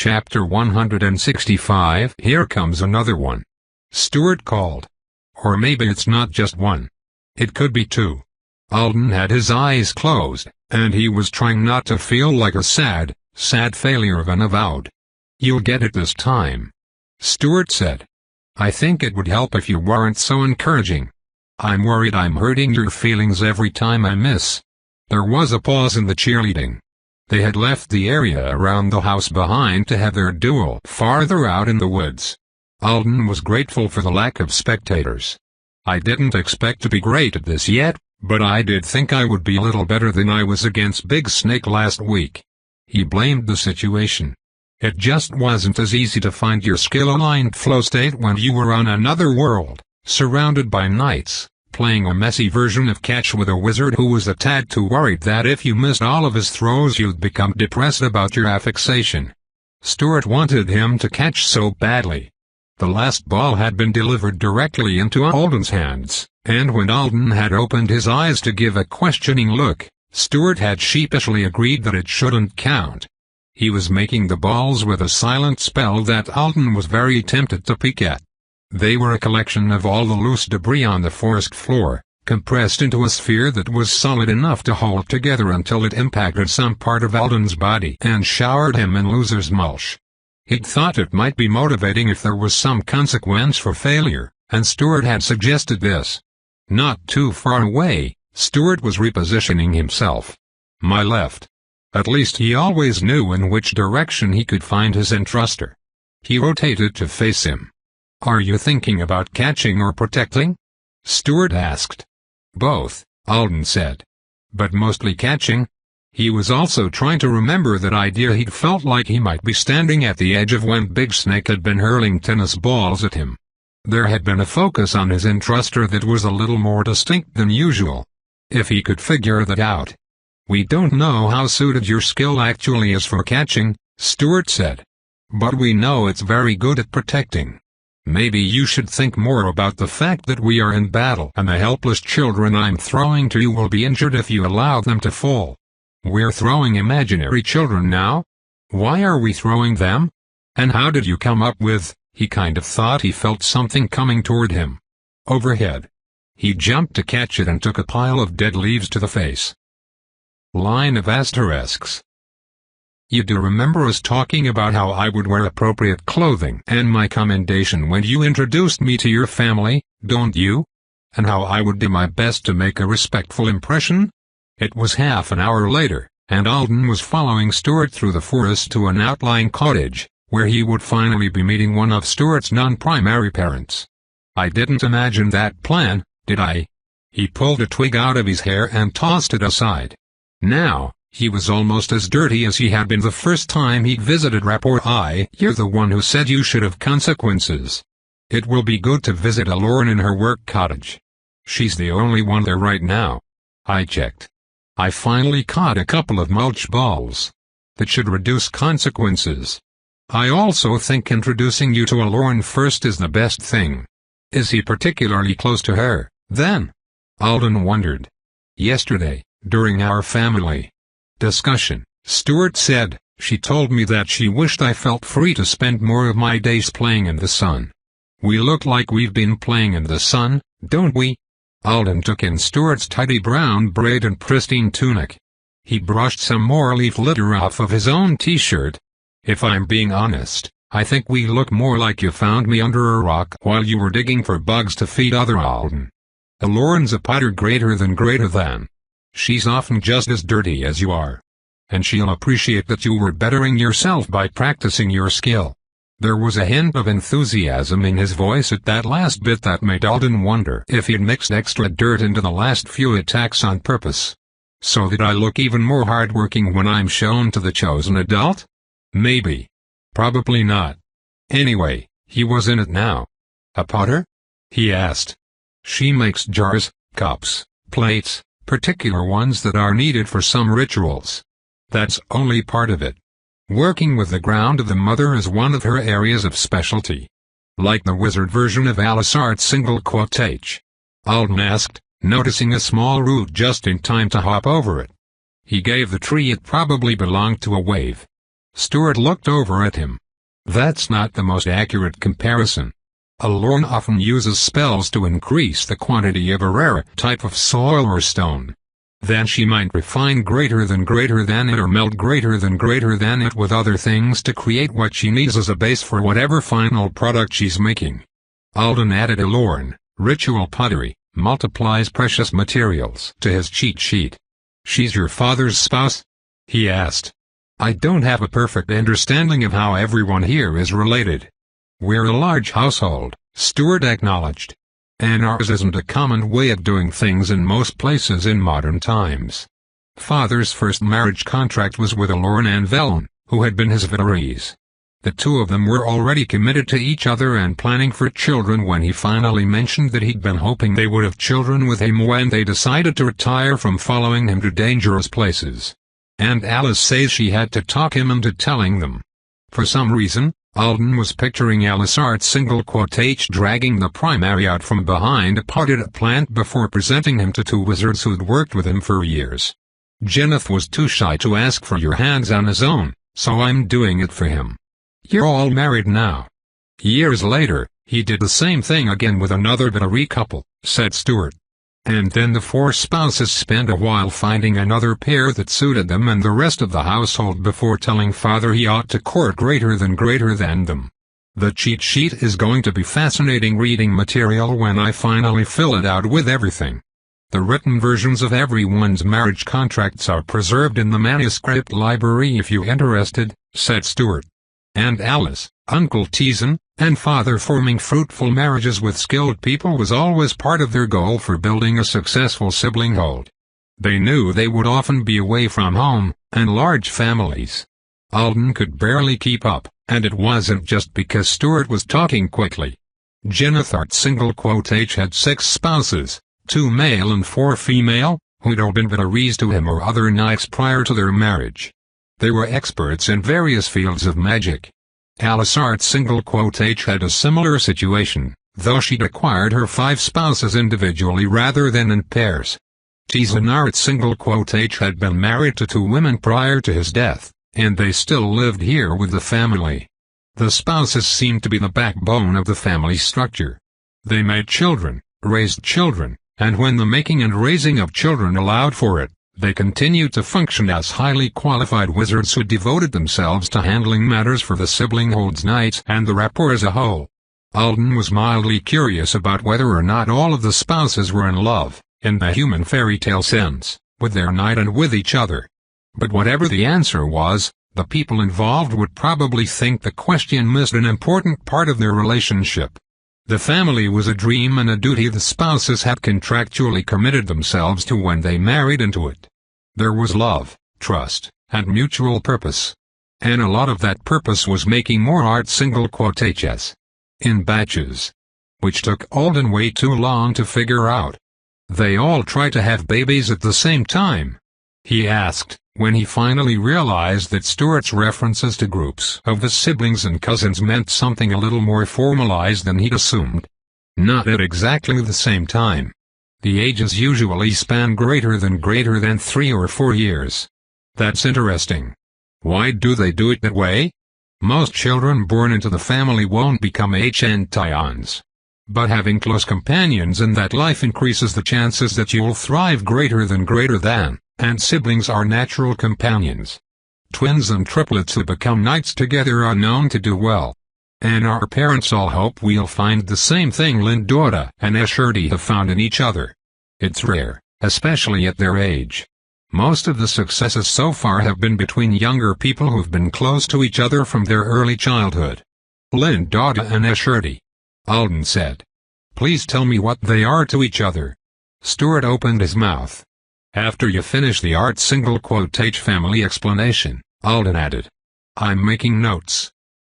Chapter 165. Here comes another one. Stuart called. Or maybe it's not just one. It could be two. Alden had his eyes closed, and he was trying not to feel like a sad failure of an avowed. You'll get it this time, Stuart said. I think it would help if you weren't so encouraging. I'm worried I'm hurting your feelings every time I miss. There was a pause in the cheerleading. They had left the area around the house behind to have their duel farther out in the woods. Alden was grateful for the lack of spectators. I didn't expect to be great at this yet, but I did think I would be a little better than I was against Big Snake last week. He blamed the situation. It just wasn't as easy to find your skill-aligned flow state when you were on another world, surrounded by knights, playing a messy version of catch with a wizard who was a tad too worried that if you missed all of his throws you'd become depressed about your affixation. Stuart wanted him to catch so badly. The last ball had been delivered directly into Alden's hands, and when Alden had opened his eyes to give a questioning look, Stuart had sheepishly agreed that it shouldn't count. He was making the balls with a silent spell that Alden was very tempted to peek at. They were a collection of all the loose debris on the forest floor, compressed into a sphere that was solid enough to hold together until it impacted some part of Alden's body and showered him in loser's mulch. He'd thought it might be motivating if there was some consequence for failure, and Stuart had suggested this. Not too far away, Stuart was repositioning himself. My left. At least he always knew in which direction he could find his entruster. He rotated to face him. Are you thinking about catching or protecting? Stuart asked. Both, Alden said. But mostly catching. He was also trying to remember that idea he'd felt like he might be standing at the edge of when Big Snake had been hurling tennis balls at him. There had been a focus on his entruster that was a little more distinct than usual. If he could figure that out. We don't know how suited your skill actually is for catching, Stuart said. But we know it's very good at protecting. Maybe you should think more about the fact that we are in battle and the helpless children I'm throwing to you will be injured if you allow them to fall. We're throwing imaginary children now? Why are we throwing them? And how did you come up with, he kind of thought he felt something coming toward him. Overhead. He jumped to catch it and took a pile of dead leaves to the face. Line of asterisks. You do remember us talking about how I would wear appropriate clothing and my commendation when you introduced me to your family, don't you? And how I would do my best to make a respectful impression? It was half an hour later, and Alden was following Stuart through the forest to an outlying cottage, where he would finally be meeting one of Stuart's non-primary parents. I didn't imagine that plan, did I? He pulled a twig out of his hair and tossed it aside. Now, he was almost as dirty as he had been the first time he'd visited Rapport. You're the one who said you should have consequences. It will be good to visit Alorn in her work cottage. She's the only one there right now. I checked. I finally caught a couple of mulch balls. That should reduce consequences. I also think introducing you to Alorn first is the best thing. Is he particularly close to her, then? Alden wondered. Yesterday, during our family discussion, Stuart said, she told me that she wished I felt free to spend more of my days playing in the sun. We look like we've been playing in the sun, don't we? Alden took in Stuart's tidy brown braid and pristine tunic. He brushed some more leaf litter off of his own t-shirt. If I'm being honest, I think we look more like you found me under a rock while you were digging for bugs to feed other Alden. Alorn's a potter greater than. She's often just as dirty as you are. And she'll appreciate that you were bettering yourself by practicing your skill. There was a hint of enthusiasm in his voice at that last bit that made Alden wonder if he'd mixed extra dirt into the last few attacks on purpose. So that I look even more hardworking when I'm shown to the chosen adult? Maybe. Probably not. Anyway, he was in it now. A potter? He asked. She makes jars, cups, plates, particular ones that are needed for some rituals. That's only part of it. Working with the ground of the mother is one of her areas of specialty. Like the wizard version of Alice Art's single quote H. Alden asked, noticing a small root just in time to hop over it. He gave the tree it probably belonged to a wave. Stuart looked over at him. That's not the most accurate comparison. A lord often uses spells to increase the quantity of a rare type of soil or stone. Then she might refine greater than it or melt greater than it with other things to create what she needs as a base for whatever final product she's making. Alden added a lorn, ritual pottery, multiplies precious materials to his cheat sheet. She's your father's spouse? He asked. I don't have a perfect understanding of how everyone here is related. We're a large household, Stuart acknowledged. And ours isn't a common way of doing things in most places in modern times. Father's first marriage contract was with a Lorne and Vellon, who had been his votaries. The two of them were already committed to each other and planning for children when he finally mentioned that he'd been hoping they would have children with him when they decided to retire from following him to dangerous places. And Alice says she had to talk him into telling them. For some reason, Alden was picturing Alice dragging the primary out from behind a potted plant before presenting him to two wizards who'd worked with him for years. Jeneth was too shy to ask for your hands on his own, so I'm doing it for him. You're all married now. Years later, he did the same thing again with another Battery couple, said Stuart. And then the four spouses spent a while finding another pair that suited them and the rest of the household before telling father he ought to court greater than them. The cheat sheet is going to be fascinating reading material when I finally fill it out with everything. The written versions of everyone's marriage contracts are preserved in the manuscript library if you're interested, said Stuart. And Alice, Uncle Teason, and father forming fruitful marriages with skilled people was always part of their goal for building a successful siblinghood. They knew they would often be away from home, and large families. Alden could barely keep up, and it wasn't just because Stuart was talking quickly. Jeneth had 6 spouses, 2 male and 4 female, who'd all been votaries to him or other knights prior to their marriage. They were experts in various fields of magic. Alice had a similar situation, though she'd acquired her 5 spouses individually rather than in pairs. Teason had been married to 2 women prior to his death, and they still lived here with the family. The spouses seemed to be the backbone of the family structure. They made children, raised children, and when the making and raising of children allowed for it, they continued to function as highly qualified wizards who devoted themselves to handling matters for the siblinghood's knights and the rapport as a whole. Alden was mildly curious about whether or not all of the spouses were in love, in the human fairy tale sense, with their knight and with each other. But whatever the answer was, the people involved would probably think the question missed an important part of their relationship. The family was a dream and a duty the spouses had contractually committed themselves to when they married into it. There was love, trust, and mutual purpose. And a lot of that purpose was making more art in batches. Which took Alden way too long to figure out. They all try to have babies at the same time? He asked, when he finally realized that Stuart's references to groups of the siblings and cousins meant something a little more formalized than he'd assumed. Not at exactly the same time. The ages usually span greater than 3 or 4 years. That's interesting. Why do they do it that way? Most children born into the family won't become tions. But having close companions in that life increases the chances that you'll thrive greater than, and siblings are natural companions. Twins and triplets who become knights together are known to do well. And our parents all hope we'll find the same thing Lindora and Escherty have found in each other. It's rare, especially at their age. Most of the successes so far have been between younger people who've been close to each other from their early childhood. Lindora and Escherty. Alden said. Please tell me what they are to each other. Stuart opened his mouth. After you finish the art family explanation, Alden added. I'm making notes.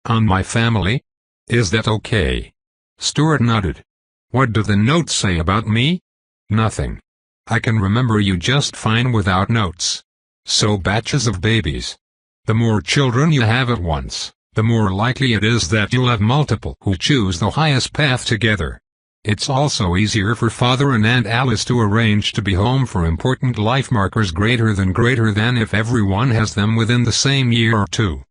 On my family? Is that okay? Stuart nodded. What do the notes say about me? Nothing. I can remember you just fine without notes. So batches of babies. The more children you have at once, the more likely it is that you'll have multiple who choose the highest path together. It's also easier for Father and Aunt Alice to arrange to be home for important life markers greater than if everyone has them within the same year or two.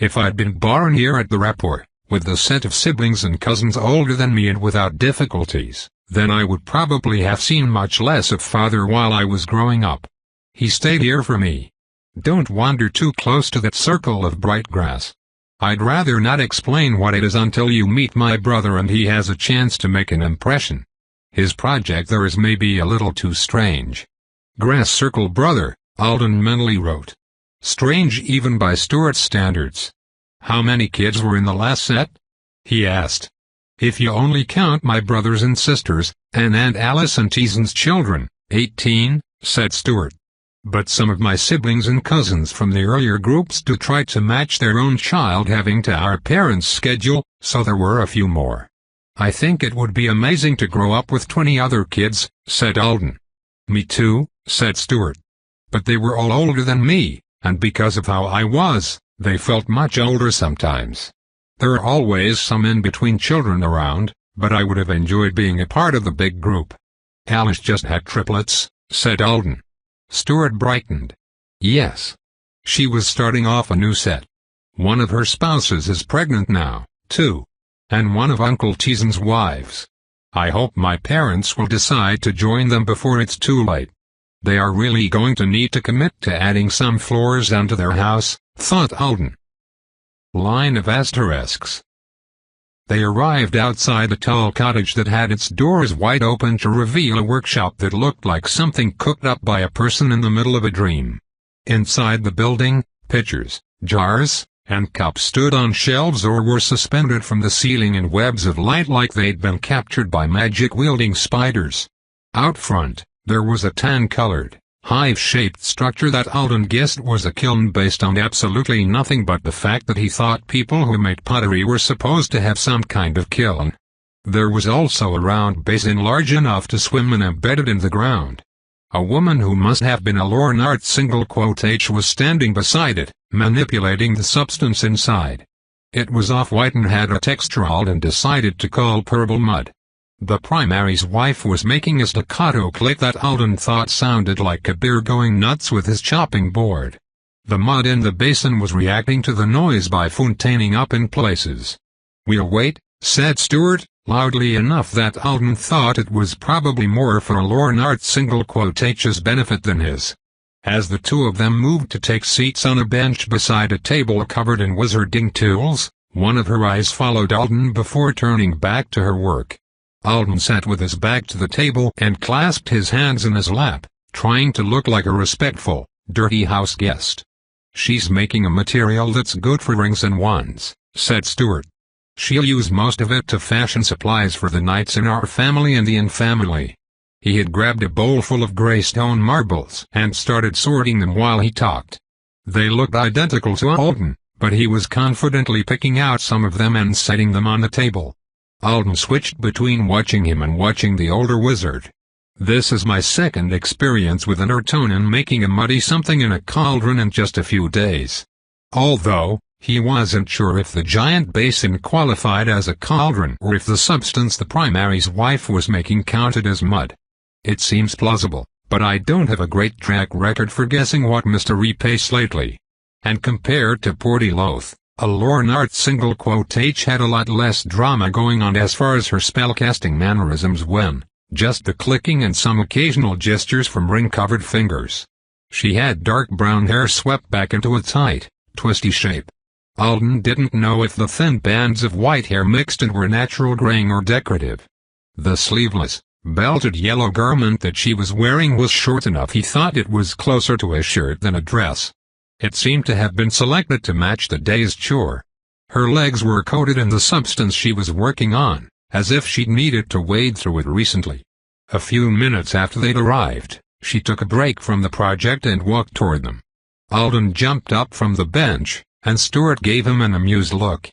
If I'd been born here at the rapport, with a set of siblings and cousins older than me and without difficulties, then I would probably have seen much less of father while I was growing up. He stayed here for me. Don't wander too close to that circle of bright grass. I'd rather not explain what it is until you meet my brother and he has a chance to make an impression. His project there is maybe a little too strange. Grass circle brother, Alden mentally wrote. Strange even by Stuart's standards. How many kids were in the last set? He asked. If you only count my brothers and sisters, and Aunt Alice and Teason's children, 18, said Stuart. But some of my siblings and cousins from the earlier groups do try to match their own child having to our parents' schedule, so there were a few more. I think it would be amazing to grow up with 20 other kids, said Alden. Me too, said Stuart. But they were all older than me, and because of how I was, they felt much older sometimes. There are always some in-between children around, but I would have enjoyed being a part of the big group. Alice just had triplets, said Alden. Stuart brightened. Yes. She was starting off a new set. One of her spouses is pregnant now, too. And one of Uncle Teason's wives. I hope my parents will decide to join them before it's too late. They are really going to need to commit to adding some floors onto their house, thought Alden. Line of asterisks. They arrived outside the tall cottage that had its doors wide open to reveal a workshop that looked like something cooked up by a person in the middle of a dream. Inside the building, pitchers, jars, and cups stood on shelves or were suspended from the ceiling in webs of light like they'd been captured by magic-wielding spiders. Out front, there was a tan-colored, hive-shaped structure that Alden guessed was a kiln based on absolutely nothing but the fact that he thought people who made pottery were supposed to have some kind of kiln. There was also a round basin large enough to swim in embedded in the ground. A woman who must have been a Lornart *H was standing beside it, manipulating the substance inside. It was off-white and had a texture Alden decided to call purple mud. The primary's wife was making a staccato click that Alden thought sounded like Kabir going nuts with his chopping board. The mud in the basin was reacting to the noise by fontaining up in places. "We'll wait," said Stuart, loudly enough that Alden thought it was probably more for Lornart *H's benefit than his. As the two of them moved to take seats on a bench beside a table covered in wizarding tools, one of her eyes followed Alden before turning back to her work. Alden sat with his back to the table and clasped his hands in his lap, trying to look like a respectful, dirty house guest. "She's making a material that's good for rings and wands," said Stuart. "She'll use most of it to fashion supplies for the knights in our family and the in-family." He had grabbed a bowl full of gray stone marbles and started sorting them while he talked. They looked identical to Alden, but he was confidently picking out some of them and setting them on the table. Alden switched between watching him and watching the older wizard. "This is my second experience with an Urtonin making a muddy something in a cauldron in just a few days." Although, he wasn't sure if the giant basin qualified as a cauldron or if the substance the primary's wife was making counted as mud. "It seems plausible, but I don't have a great track record for guessing what Mr. Repace lately." And compared to Porty Loath, a Lornart *H had a lot less drama going on as far as her spellcasting mannerisms went, just the clicking and some occasional gestures from ring-covered fingers. She had dark brown hair swept back into a tight, twisty shape. Alden didn't know if the thin bands of white hair mixed and were natural graying or decorative. The sleeveless, belted yellow garment that she was wearing was short enough he thought it was closer to a shirt than a dress. It seemed to have been selected to match the day's chore. Her legs were coated in the substance she was working on, as if she'd needed to wade through it recently. A few minutes after they'd arrived, she took a break from the project and walked toward them. Alden jumped up from the bench, and Stuart gave him an amused look.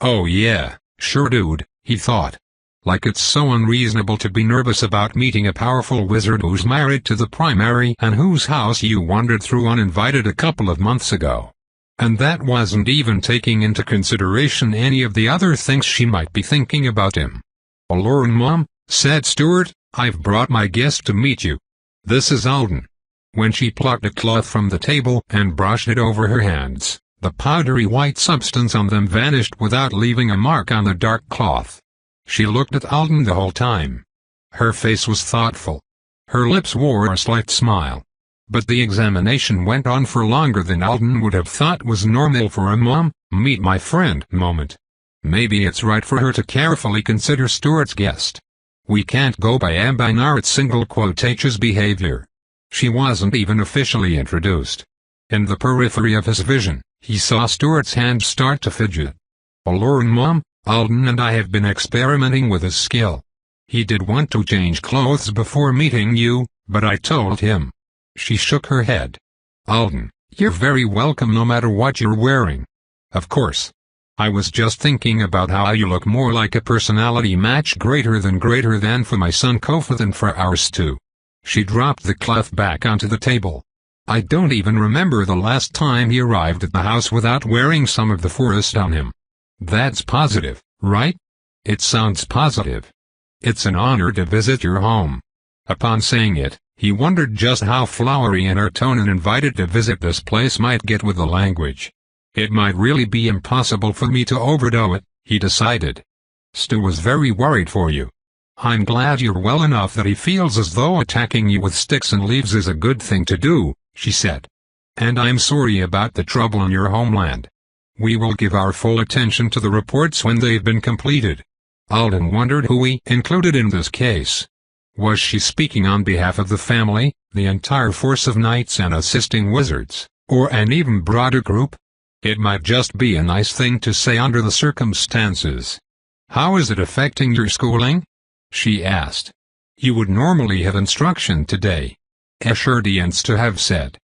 "Oh yeah, sure dude," he thought. Like it's so unreasonable to be nervous about meeting a powerful wizard who's married to the primary and whose house you wandered through uninvited a couple of months ago. And that wasn't even taking into consideration any of the other things she might be thinking about him. "Lauren Mom," said Stuart, "I've brought my guest to meet you. This is Alden." When she plucked a cloth from the table and brushed it over her hands, The powdery white substance on them vanished without leaving a mark on the dark cloth. She looked at Alden the whole time. Her face was thoughtful. Her lips wore a slight smile. But the examination went on for longer than Alden would have thought was normal for a mom, meet my friend moment. Maybe it's right for her to carefully consider Stuart's guest. We can't go by Abinar's single quotations behavior. She wasn't even officially introduced. In the periphery of his vision, he saw Stuart's hand start to fidget. Alluring Mom, Alden and I have been experimenting with his skill. He did want to change clothes before meeting you, but I told him. She shook her head. Alden, you're very welcome no matter what you're wearing. Of course. I was just thinking about how you look more like a personality match greater than for my son Kofa than for ours too. She dropped the cloth back onto the table. I don't even remember the last time he arrived at the house without wearing some of the forest on him. That's positive, right? It sounds positive. It's an honor to visit your home. Upon saying it, he wondered just how flowery in her tone and invited to visit this place might get with the language. It might really be impossible for me to overdo it, he decided. Stu was very worried for you. I'm glad you're well enough that he feels as though attacking you with sticks and leaves is a good thing to do, she said. And I'm sorry about the trouble in your homeland. We will give our full attention to the reports when they've been completed. Alden wondered who he included in this case. Was she speaking on behalf of the family, the entire force of knights and assisting wizards, or an even broader group? It might just be a nice thing to say under the circumstances. How is it affecting your schooling? She asked. You would normally have instruction today. Assuredience to have said.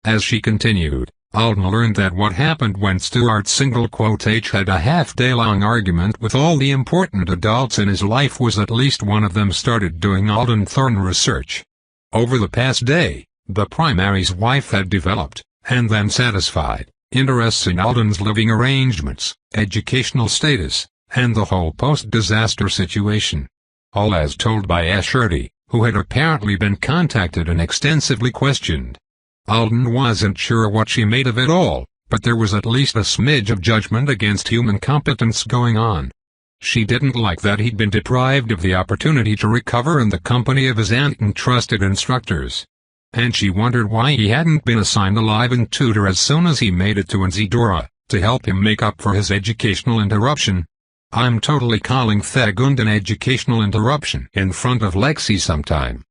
As she continued, Alden learned that what happened when Stuart's single quotage had a half-day-long argument with all the important adults in his life was at least one of them started doing Alden Thorne research. Over the past day, the primary's wife had developed, and then satisfied, interests in Alden's living arrangements, educational status, and the whole post-disaster situation. All as told by Asherdy, who had apparently been contacted and extensively questioned. Alden wasn't sure what she made of it all, but there was at least a smidge of judgment against human competence going on. She didn't like that he'd been deprived of the opportunity to recover in the company of his aunt and trusted instructors. And she wondered why he hadn't been assigned a live-in tutor as soon as he made it to Nzidora, to help him make up for his educational interruption. I'm totally calling Thagund an educational interruption in front of Lexi sometime.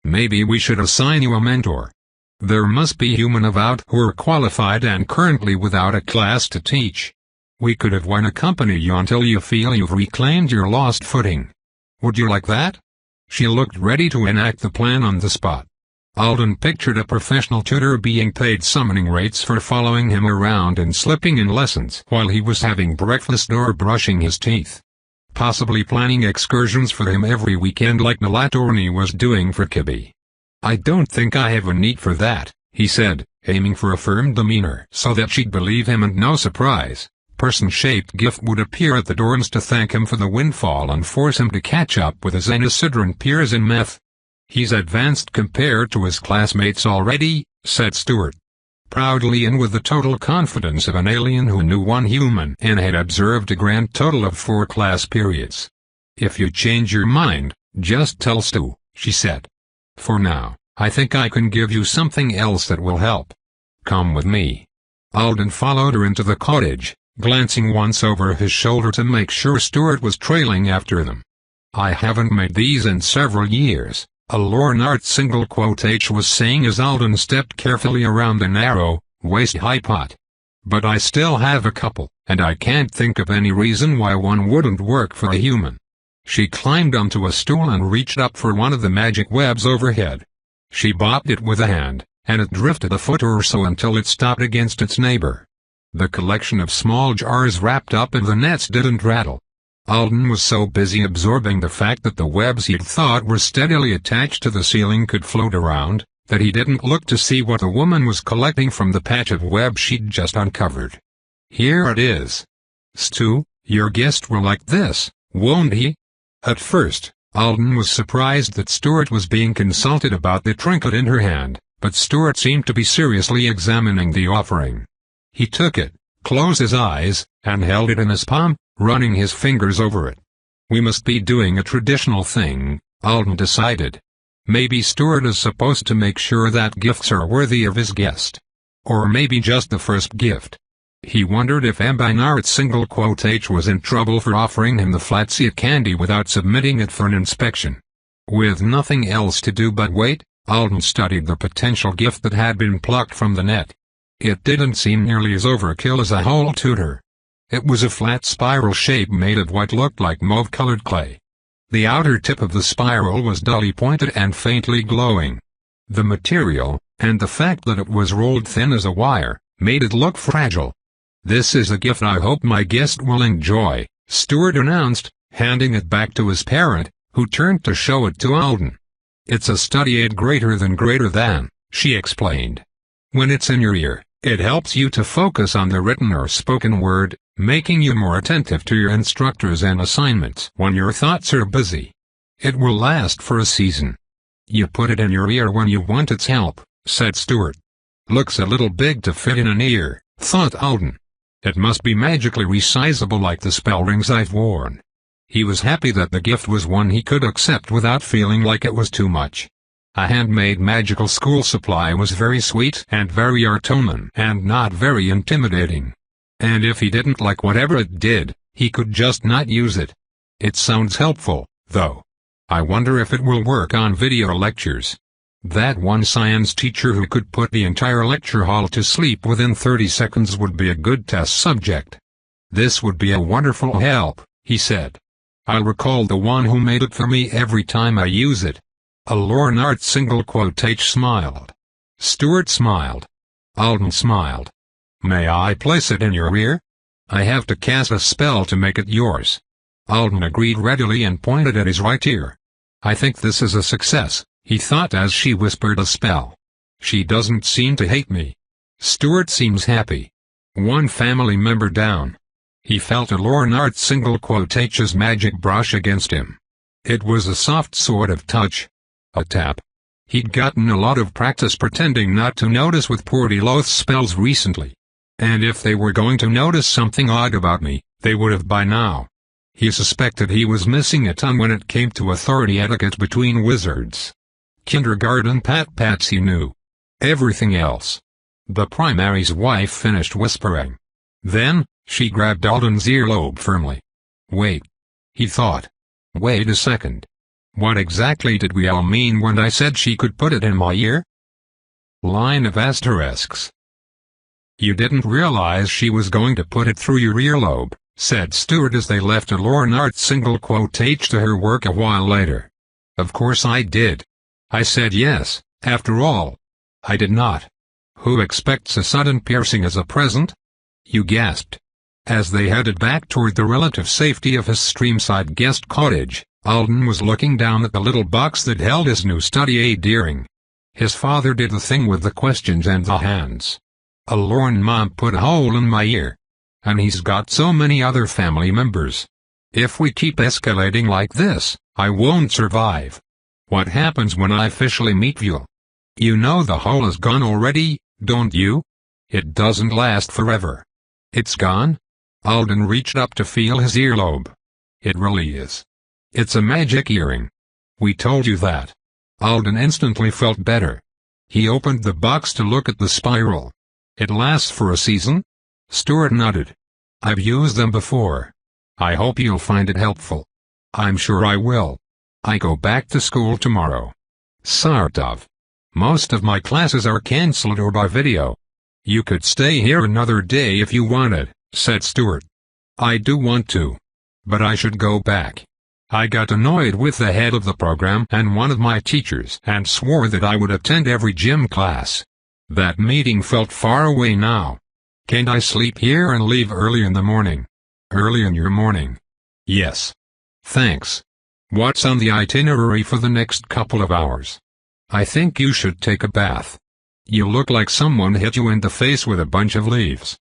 Maybe we should assign you a mentor. There must be human about who are qualified and currently without a class to teach. We could have one accompany you until you feel you've reclaimed your lost footing. Would you like that? She looked ready to enact the plan on the spot. Alden pictured a professional tutor being paid summoning rates for following him around and slipping in lessons while he was having breakfast or brushing his teeth. Possibly planning excursions for him every weekend like Nalatorni was doing for Kibi. I don't think I have a need for that, he said, aiming for a firm demeanor so that she'd believe him, and no surprise, person-shaped gift would appear at the doors to thank him for the windfall and force him to catch up with his Anasidran peers in meth. He's advanced compared to his classmates already, said Stuart. Proudly and with the total confidence of an alien who knew one human and had observed a grand total of 4 class periods. If you change your mind, just tell Stu, she said. For now, I think I can give you something else that will help. Come with me. Alden followed her into the cottage, glancing once over his shoulder to make sure Stuart was trailing after them. I haven't made these in several years. A Lornart single quotage was saying as Alden stepped carefully around the narrow, waist-high pot. But I still have a couple, and I can't think of any reason why one wouldn't work for a human. She climbed onto a stool and reached up for one of the magic webs overhead. She bopped it with a hand, and it drifted a foot or so until it stopped against its neighbor. The collection of small jars wrapped up in the nets didn't rattle. Alden was so busy absorbing the fact that the webs he'd thought were steadily attached to the ceiling could float around, that he didn't look to see what the woman was collecting from the patch of web she'd just uncovered. Here it is. Stu, your guest will like this, won't he? At first, Alden was surprised that Stuart was being consulted about the trinket in her hand, but Stuart seemed to be seriously examining the offering. He took it, closed his eyes, and held it in his palm, running his fingers over it. We must be doing a traditional thing, Alden decided. Maybe Stuart is supposed to make sure that gifts are worthy of his guest. Or maybe just the first gift. He wondered if H was in trouble for offering him the flatsia candy without submitting it for an inspection. With nothing else to do but wait, Alden studied the potential gift that had been plucked from the net. It didn't seem nearly as overkill as a whole tutor. It was a flat spiral shape made of what looked like mauve-colored clay. The outer tip of the spiral was dully pointed and faintly glowing. The material, and the fact that it was rolled thin as a wire, made it look fragile. "This is a gift I hope my guest will enjoy," Stuart announced, handing it back to his parent, who turned to show it to Alden. "It's a study aid greater than," she explained. "When it's in your ear, it helps you to focus on the written or spoken word, making you more attentive to your instructors and assignments when your thoughts are busy. It will last for a season. You put it in your ear when you want its help," said Stuart. "Looks a little big to fit in an ear," thought Alden. "It must be magically resizable like the spell rings I've worn." He was happy that the gift was one he could accept without feeling like it was too much. A handmade magical school supply was very sweet and very Artonan and not very intimidating. And if he didn't like whatever it did, he could just not use it. "It sounds helpful, though. I wonder if it will work on video lectures." That one science teacher who could put the entire lecture hall to sleep within 30 seconds would be a good test subject. "This would be a wonderful help," he said. "I'll recall the one who made it for me every time I use it." A Lornart smiled. Stuart smiled. Alden smiled. "May I place it in your ear? I have to cast a spell to make it yours." Alden agreed readily and pointed at his right ear. "I think this is a success," he thought as she whispered a spell. "She doesn't seem to hate me. Stuart seems happy." One family member down. He felt a Lornart magic brush against him. It was a soft sort of touch. A tap. He'd gotten a lot of practice pretending not to notice with Portiloth's spells recently. And if they were going to notice something odd about me, they would have by now. He suspected he was missing a ton when it came to authority etiquette between wizards. Kindergarten pat-pats he knew. Everything else. The primary's wife finished whispering. Then, she grabbed Alden's earlobe firmly. "Wait," he thought. "Wait a second. What exactly did we all mean when I said she could put it in my ear?" Line of asterisks. "You didn't realize she was going to put it through your earlobe," said Stuart as they left a Lornart to her work a while later. "Of course I did. I said yes, after all. I did not. Who expects a sudden piercing as a present?" You gasped. As they headed back toward the relative safety of his streamside guest cottage, Alden was looking down at the little box that held his new study aid earring. His father did the thing with the questions and the hands. "A Lorn mom put a hole in my ear. And he's got so many other family members. If we keep escalating like this, I won't survive. What happens when I officially meet you? You know the hole is gone already, don't you? It doesn't last forever." "It's gone?" Alden reached up to feel his earlobe. "It really is. It's a magic earring. We told you that." Alden instantly felt better. He opened the box to look at the spiral. "It lasts for a season?" Stuart nodded. "I've used them before. I hope you'll find it helpful." "I'm sure I will. I go back to school tomorrow." "Sort of. Most of my classes are cancelled or by video." "You could stay here another day if you wanted," said Stuart. "I do want to. But I should go back. I got annoyed with the head of the program and one of my teachers and swore that I would attend every gym class. That meeting felt far away now. Can't I sleep here and leave early in the morning?" "Early in your morning?" "Yes. Thanks. What's on the itinerary for the next couple of hours?" "I think you should take a bath. You look like someone hit you in the face with a bunch of leaves."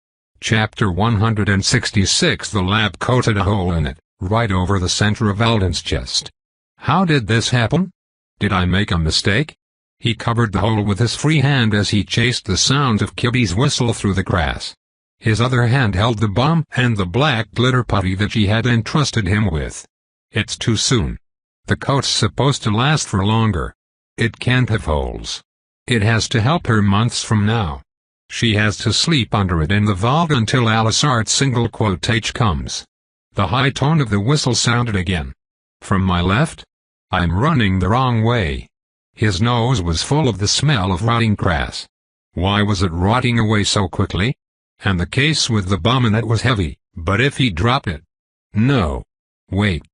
Chapter 166. The lab coated a hole in it, right over the center of Alden's chest. "How did this happen? Did I make a mistake?" He covered the hole with his free hand as he chased the sound of Kibby's whistle through the grass. His other hand held the bomb and the black glitter putty that she had entrusted him with. It's too soon. The coat's supposed to last for longer. It can't have holes. It has to help her months from now. She has to sleep under it in the vault until Alice's H comes. The high tone of the whistle sounded again. From my left? I'm running the wrong way. His nose was full of the smell of rotting grass. Why was it rotting away so quickly? And the case with the bomb in it was heavy, but if he dropped it... No. Wait.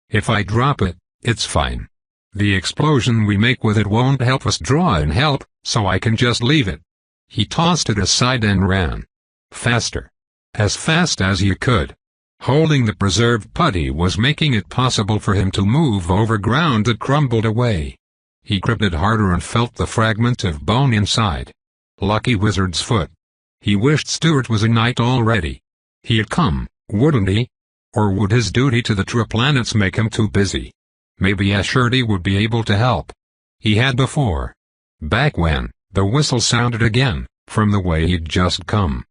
If I drop it, it's fine. The explosion we make with it won't help us draw in help, so I can just leave it. He tossed it aside and ran. Faster. As fast as he could. Holding the preserved putty was making it possible for him to move over ground that crumbled away. He gripped it harder and felt the fragment of bone inside. Lucky wizard's foot. He wished Stuart was a knight already. He'd come, wouldn't he? Or would his duty to the true planets make him too busy? Maybe Ashurti would be able to help. He had before. Back when, the whistle sounded again, from the way he'd just come.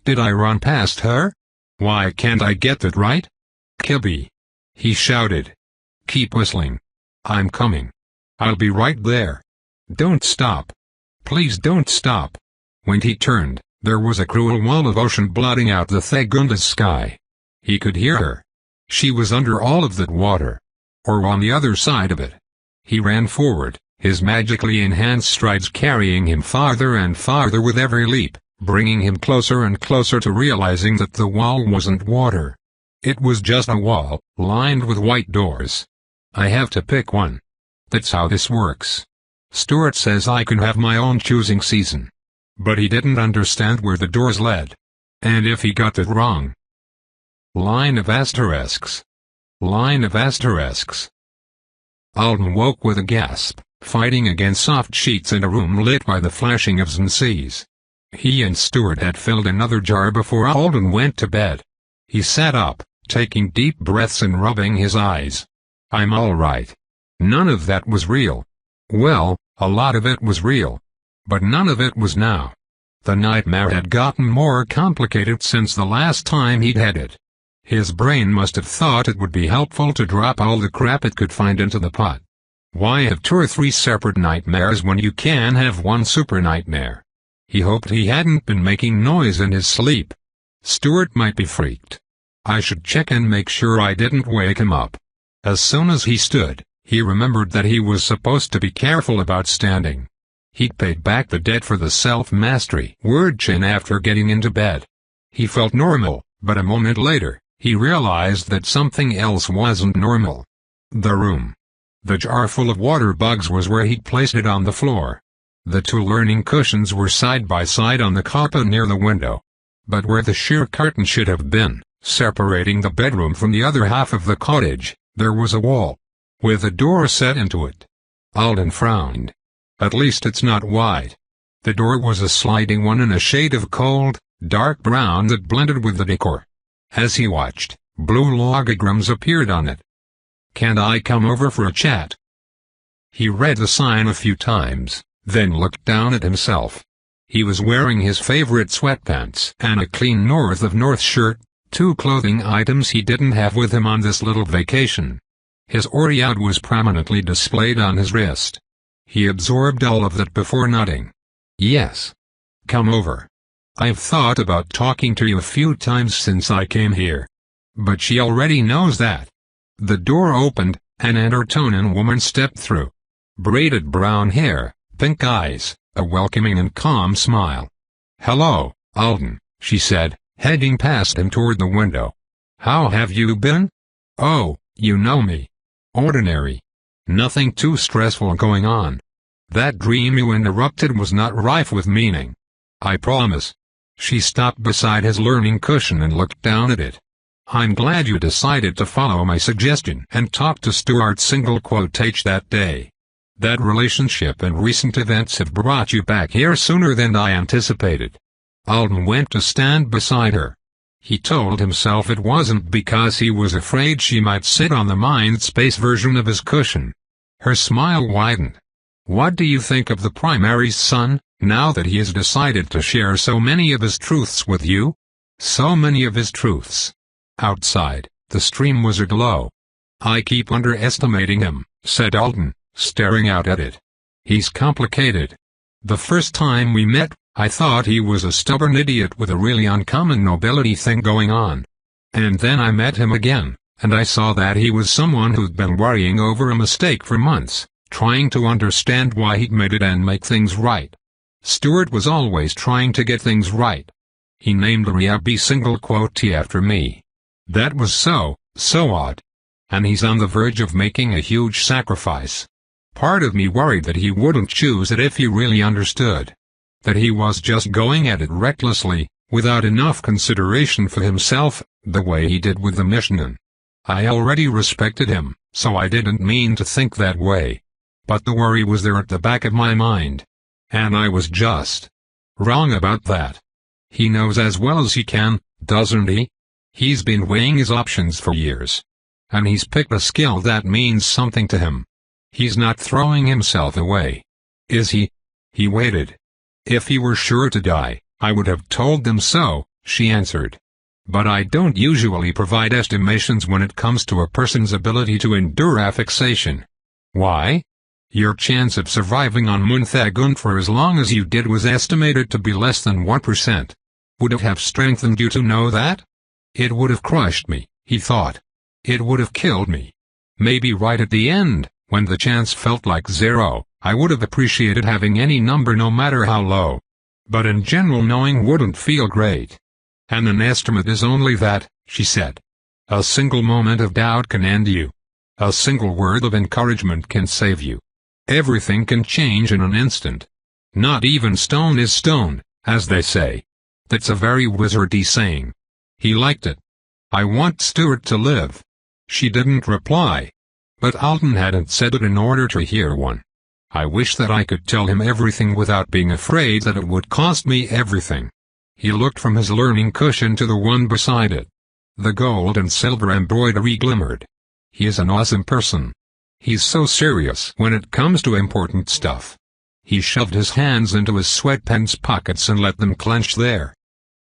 Did I run past her? Why can't I get that right? Kibby. He shouted. Keep whistling. I'm coming. I'll be right there. Don't stop. Please don't stop. When he turned, there was a cruel wall of ocean blotting out the Thagunda's sky. He could hear her. She was under all of that water. Or on the other side of it. He ran forward, his magically enhanced strides carrying him farther and farther with every leap, bringing him closer and closer to realizing that the wall wasn't water. It was just a wall, lined with white doors. I have to pick one. That's how this works. Stuart says I can have my own choosing season. But he didn't understand where the doors led. And if he got that wrong... Line of asterisks. Line of asterisks. Alden woke with a gasp, fighting against soft sheets in a room lit by the flashing of Xanxis. He and Stuart had filled another jar before Alden went to bed. He sat up, taking deep breaths and rubbing his eyes. I'm all right. None of that was real. Well, a lot of it was real. But none of it was now. The nightmare had gotten more complicated since the last time he'd had it. His brain must have thought it would be helpful to drop all the crap it could find into the pot. Why have 2 or 3 separate nightmares when you can have one super nightmare? He hoped he hadn't been making noise in his sleep. Stuart might be freaked. I should check and make sure I didn't wake him up. As soon as he stood, he remembered that he was supposed to be careful about standing. He'd paid back the debt for the self-mastery word chain after getting into bed. He felt normal, but a moment later, he realized that something else wasn't normal. The room. The jar full of water bugs was where he'd placed it on the floor. The 2 learning cushions were side by side on the carpet near the window. But where the sheer curtain should have been, separating the bedroom from the other half of the cottage, there was a wall. With a door set into it. Alden frowned. At least it's not wide. The door was a sliding one in a shade of cold, dark brown that blended with the decor. As he watched, blue logograms appeared on it. Can't I come over for a chat? He read the sign a few times, then looked down at himself. He was wearing his favorite sweatpants and a clean North of North shirt, 2 clothing items he didn't have with him on this little vacation. His Oriad was prominently displayed on his wrist. He absorbed all of that before nodding. Yes. Come over. I've thought about talking to you a few times since I came here. But she already knows that. The door opened, and an Entertonan woman stepped through. Braided brown hair, pink eyes, a welcoming and calm smile. Hello, Alden, she said, heading past him toward the window. How have you been? Oh, you know me. Ordinary. Nothing too stressful going on. That dream you interrupted was not rife with meaning. I promise. She stopped beside his learning cushion and looked down at it. I'm glad you decided to follow my suggestion and talk to Stuart that day. That relationship and recent events have brought you back here sooner than I anticipated. Alden went to stand beside her. He told himself it wasn't because he was afraid she might sit on the mind-space version of his cushion. Her smile widened. What do you think of the primary's son, now that he has decided to share so many of his truths with you? So many of his truths. Outside, the stream was aglow. "I keep underestimating him," said Alden, staring out at it. "He's complicated. The first time we met, I thought he was a stubborn idiot with a really uncommon nobility thing going on. And then I met him again, and I saw that he was someone who'd been worrying over a mistake for months, trying to understand why he'd made it and make things right. Stuart was always trying to get things right. He named Riabi single quote after me. That was so odd. And he's on the verge of making a huge sacrifice. Part of me worried that he wouldn't choose it if he really understood. That he was just going at it recklessly, without enough consideration for himself, the way he did with the mission. I already respected him, so I didn't mean to think that way. But the worry was there at the back of my mind. And I was just wrong about that. He knows as well as he can, doesn't he? He's been weighing his options for years. And he's picked a skill that means something to him. He's not throwing himself away. Is he? He waited. If he were sure to die, I would have told them so, she answered. But I don't usually provide estimations when it comes to a person's ability to endure affixation. Why? Your chance of surviving on Munthagun for as long as you did was estimated to be less than 1%. Would it have strengthened you to know that? It would have crushed me, he thought. It would have killed me. Maybe right at the end, when the chance felt like zero, I would have appreciated having any number no matter how low. But in general knowing wouldn't feel great. And an estimate is only that, she said. A single moment of doubt can end you. A single word of encouragement can save you. Everything can change in an instant. Not even stone is stone, as they say. That's a very wizardy saying. He liked it. I want Stuart to live. She didn't reply. But Alden hadn't said it in order to hear one. I wish that I could tell him everything without being afraid that it would cost me everything. He looked from his learning cushion to the one beside it. The gold and silver embroidery glimmered. He is an awesome person. He's so serious when it comes to important stuff. He shoved his hands into his sweatpants pockets and let them clench there.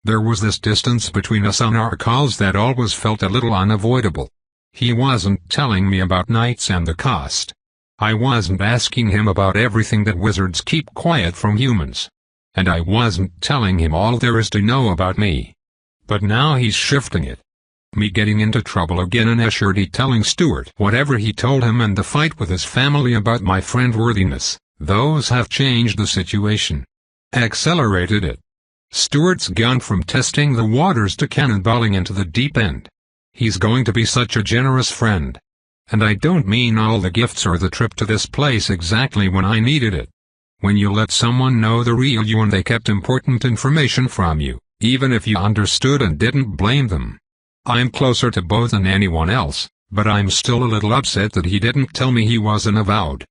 There was this distance between us on our calls that always felt a little unavoidable. He wasn't telling me about nights and the cost. I wasn't asking him about everything that wizards keep quiet from humans. And I wasn't telling him all there is to know about me. But now he's shifting it. Me getting into trouble again and Escherty telling Stuart whatever he told him and the fight with his family about my friendworthiness, those have changed the situation. Accelerated it. Stuart's gone from testing the waters to cannonballing into the deep end. He's going to be such a generous friend. And I don't mean all the gifts or the trip to this place exactly when I needed it. When you let someone know the real you and they kept important information from you, even if you understood and didn't blame them. I'm closer to both than anyone else, but I'm still a little upset that he didn't tell me he was an avowed.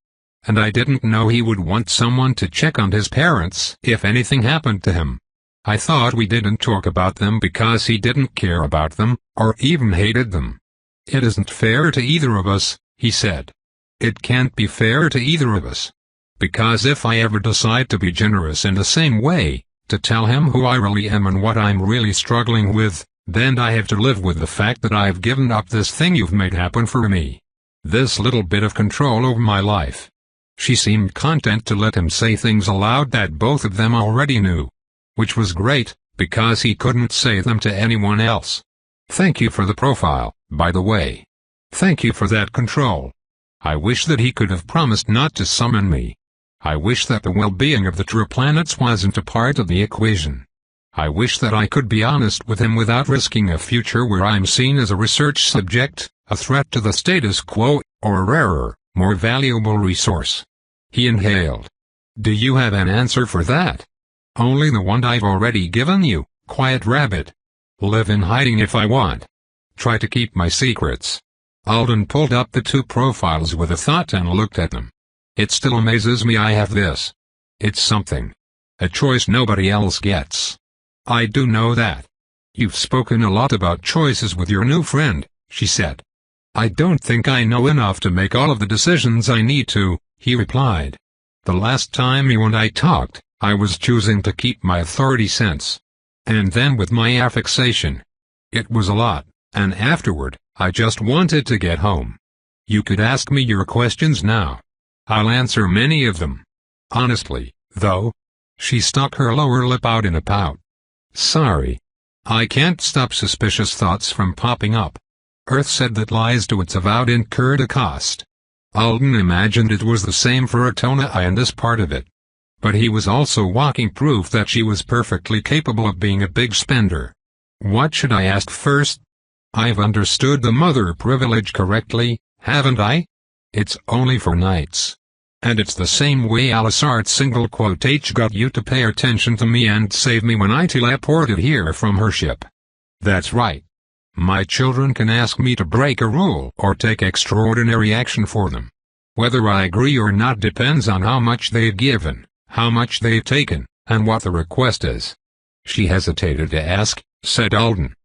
And I didn't know he would want someone to check on his parents if anything happened to him. I thought we didn't talk about them because he didn't care about them, or even hated them. It isn't fair to either of us, he said. It can't be fair to either of us. Because if I ever decide to be generous in the same way, to tell him who I really am and what I'm really struggling with, then I have to live with the fact that I've given up this thing you've made happen for me. This little bit of control over my life. She seemed content to let him say things aloud that both of them already knew. Which was great, because he couldn't say them to anyone else. Thank you for the profile, by the way. Thank you for that control. I wish that he could have promised not to summon me. I wish that the well-being of the true planets wasn't a part of the equation. I wish that I could be honest with him without risking a future where I'm seen as a research subject, a threat to the status quo, or a rarer, more valuable resource. He inhaled. Do you have an answer for that? Only the one I've already given you, quiet rabbit. Live in hiding if I want. Try to keep my secrets. Alden pulled up the two profiles with a thought and looked at them. It still amazes me I have this. It's something. A choice nobody else gets. I do know that. You've spoken a lot about choices with your new friend, she said. I don't think I know enough to make all of the decisions I need to, he replied. The last time you and I talked, I was choosing to keep my authority sense. And then with my affixation. It was a lot, and afterward, I just wanted to get home. You could ask me your questions now. I'll answer many of them. Honestly, though. She stuck her lower lip out in a pout. Sorry. I can't stop suspicious thoughts from popping up. Earth said that lies to its avowed incurred a cost. Alden imagined it was the same for Atona and this part of it. But he was also walking proof that she was perfectly capable of being a big spender. What should I ask first? I've understood the mother privilege correctly, haven't I? It's only for nights. And it's the same way Alisart's single quotage got you to pay attention to me and save me when I teleported here from her ship. That's right. My children can ask me to break a rule or take extraordinary action for them. Whether I agree or not depends on how much they've given, how much they've taken, and what the request is. She hesitated to ask, said Alden.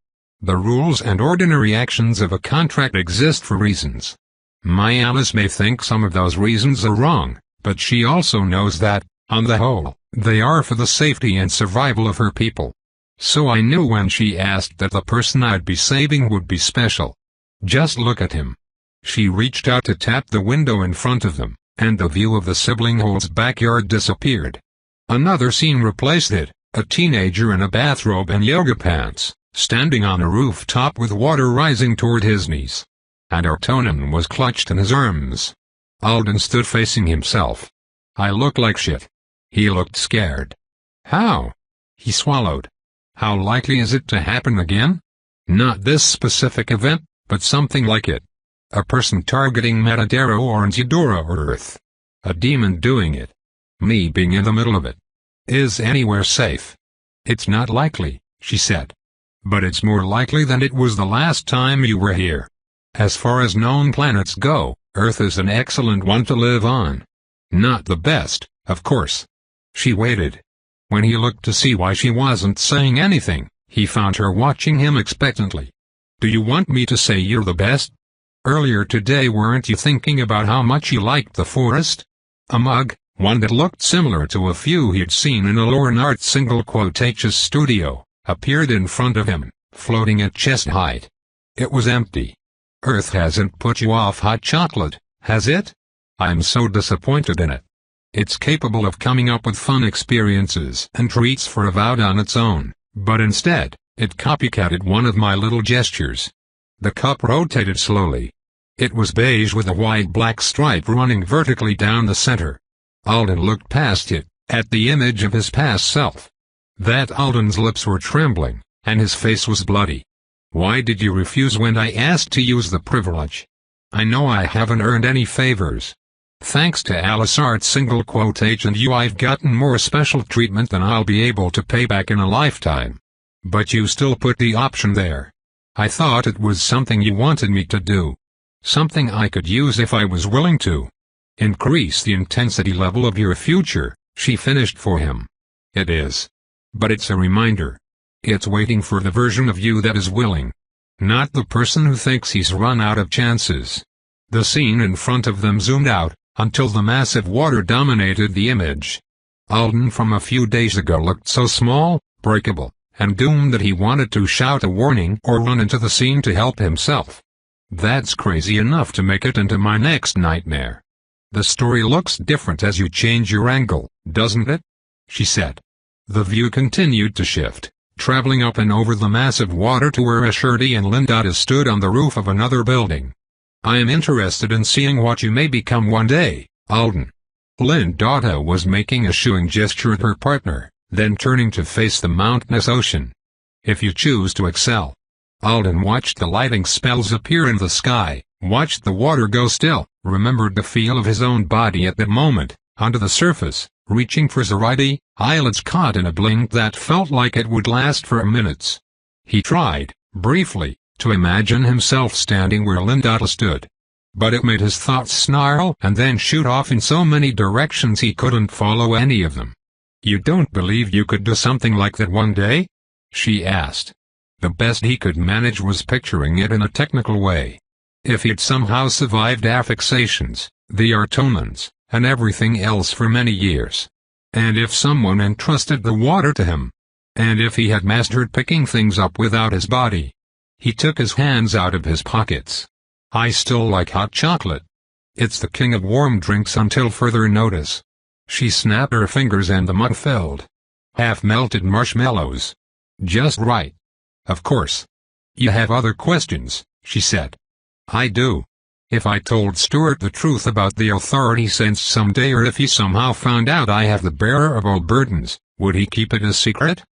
The rules and ordinary actions of a contract exist for reasons. My Alice may think some of those reasons are wrong, but she also knows that, on the whole, they are for the safety and survival of her people. So I knew when she asked that the person I'd be saving would be special. Just look at him. She reached out to tap the window in front of them, and the view of the sibling hole's backyard disappeared. Another scene replaced it, a teenager in a bathrobe and yoga pants, standing on a rooftop with water rising toward his knees. And Artonin was clutched in his arms. Alden stood facing himself. I look like shit. He looked scared. How? He swallowed. How likely is it to happen again? Not this specific event, but something like it. A person targeting Metadero or Nzidora or Earth. A demon doing it. Me being in the middle of it. Is anywhere safe? It's not likely, she said. But it's more likely than it was the last time you were here. As far as known planets go, Earth is an excellent one to live on. Not the best, of course. She waited. When he looked to see why she wasn't saying anything, he found her watching him expectantly. Do you want me to say you're the best? Earlier today weren't you thinking about how much you liked the forest? A mug, one that looked similar to a few he'd seen in a Lornart single quotage's studio, appeared in front of him, floating at chest height. It was empty. Earth hasn't put you off hot chocolate, has it? I'm so disappointed in it. It's capable of coming up with fun experiences and treats for Avowed on its own, but instead, it copycatted one of my little gestures. The cup rotated slowly. It was beige with a wide black stripe running vertically down the center. Alden looked past it, at the image of his past self. That Alden's lips were trembling, and his face was bloody. Why did you refuse when I asked to use the privilege? I know I haven't earned any favors. Thanks to Alisart's single quotage and you I've gotten more special treatment than I'll be able to pay back in a lifetime. But you still put the option there. I thought it was something you wanted me to do. Something I could use if I was willing to. Increase the intensity level of your future, she finished for him. It is. But it's a reminder. It's waiting for the version of you that is willing. Not the person who thinks he's run out of chances. The scene in front of them zoomed out, until the massive water dominated the image. Alden from a few days ago looked so small, breakable, and doomed that he wanted to shout a warning or run into the scene to help himself. That's crazy enough to make it into my next nightmare. The story looks different as you change your angle, doesn't it? She said. The view continued to shift, traveling up and over the massive water to where Ashurti and Lindata stood on the roof of another building. I am interested in seeing what you may become one day, Alden. Lindata was making a shooing gesture at her partner, then turning to face the mountainous ocean. If you choose to excel. Alden watched the lighting spells appear in the sky, watched the water go still, remembered the feel of his own body at that moment, under the surface, reaching for Zoraide, eyelids caught in a blink that felt like it would last for minutes. He tried, briefly, to imagine himself standing where Lindata stood. But it made his thoughts snarl and then shoot off in so many directions he couldn't follow any of them. You don't believe you could do something like that one day? She asked. The best he could manage was picturing it in a technical way. If he'd somehow survived affixations, the Artonans, and everything else for many years. And if someone entrusted the water to him. And if he had mastered picking things up without his body. He took his hands out of his pockets. I still like hot chocolate. It's the king of warm drinks until further notice. She snapped her fingers and the mug filled. Half-melted marshmallows. Just right. Of course. You have other questions, she said. I do. If I told Stuart the truth about the authority sense someday, or if he somehow found out I have the bearer of all burdens, would he keep it a secret?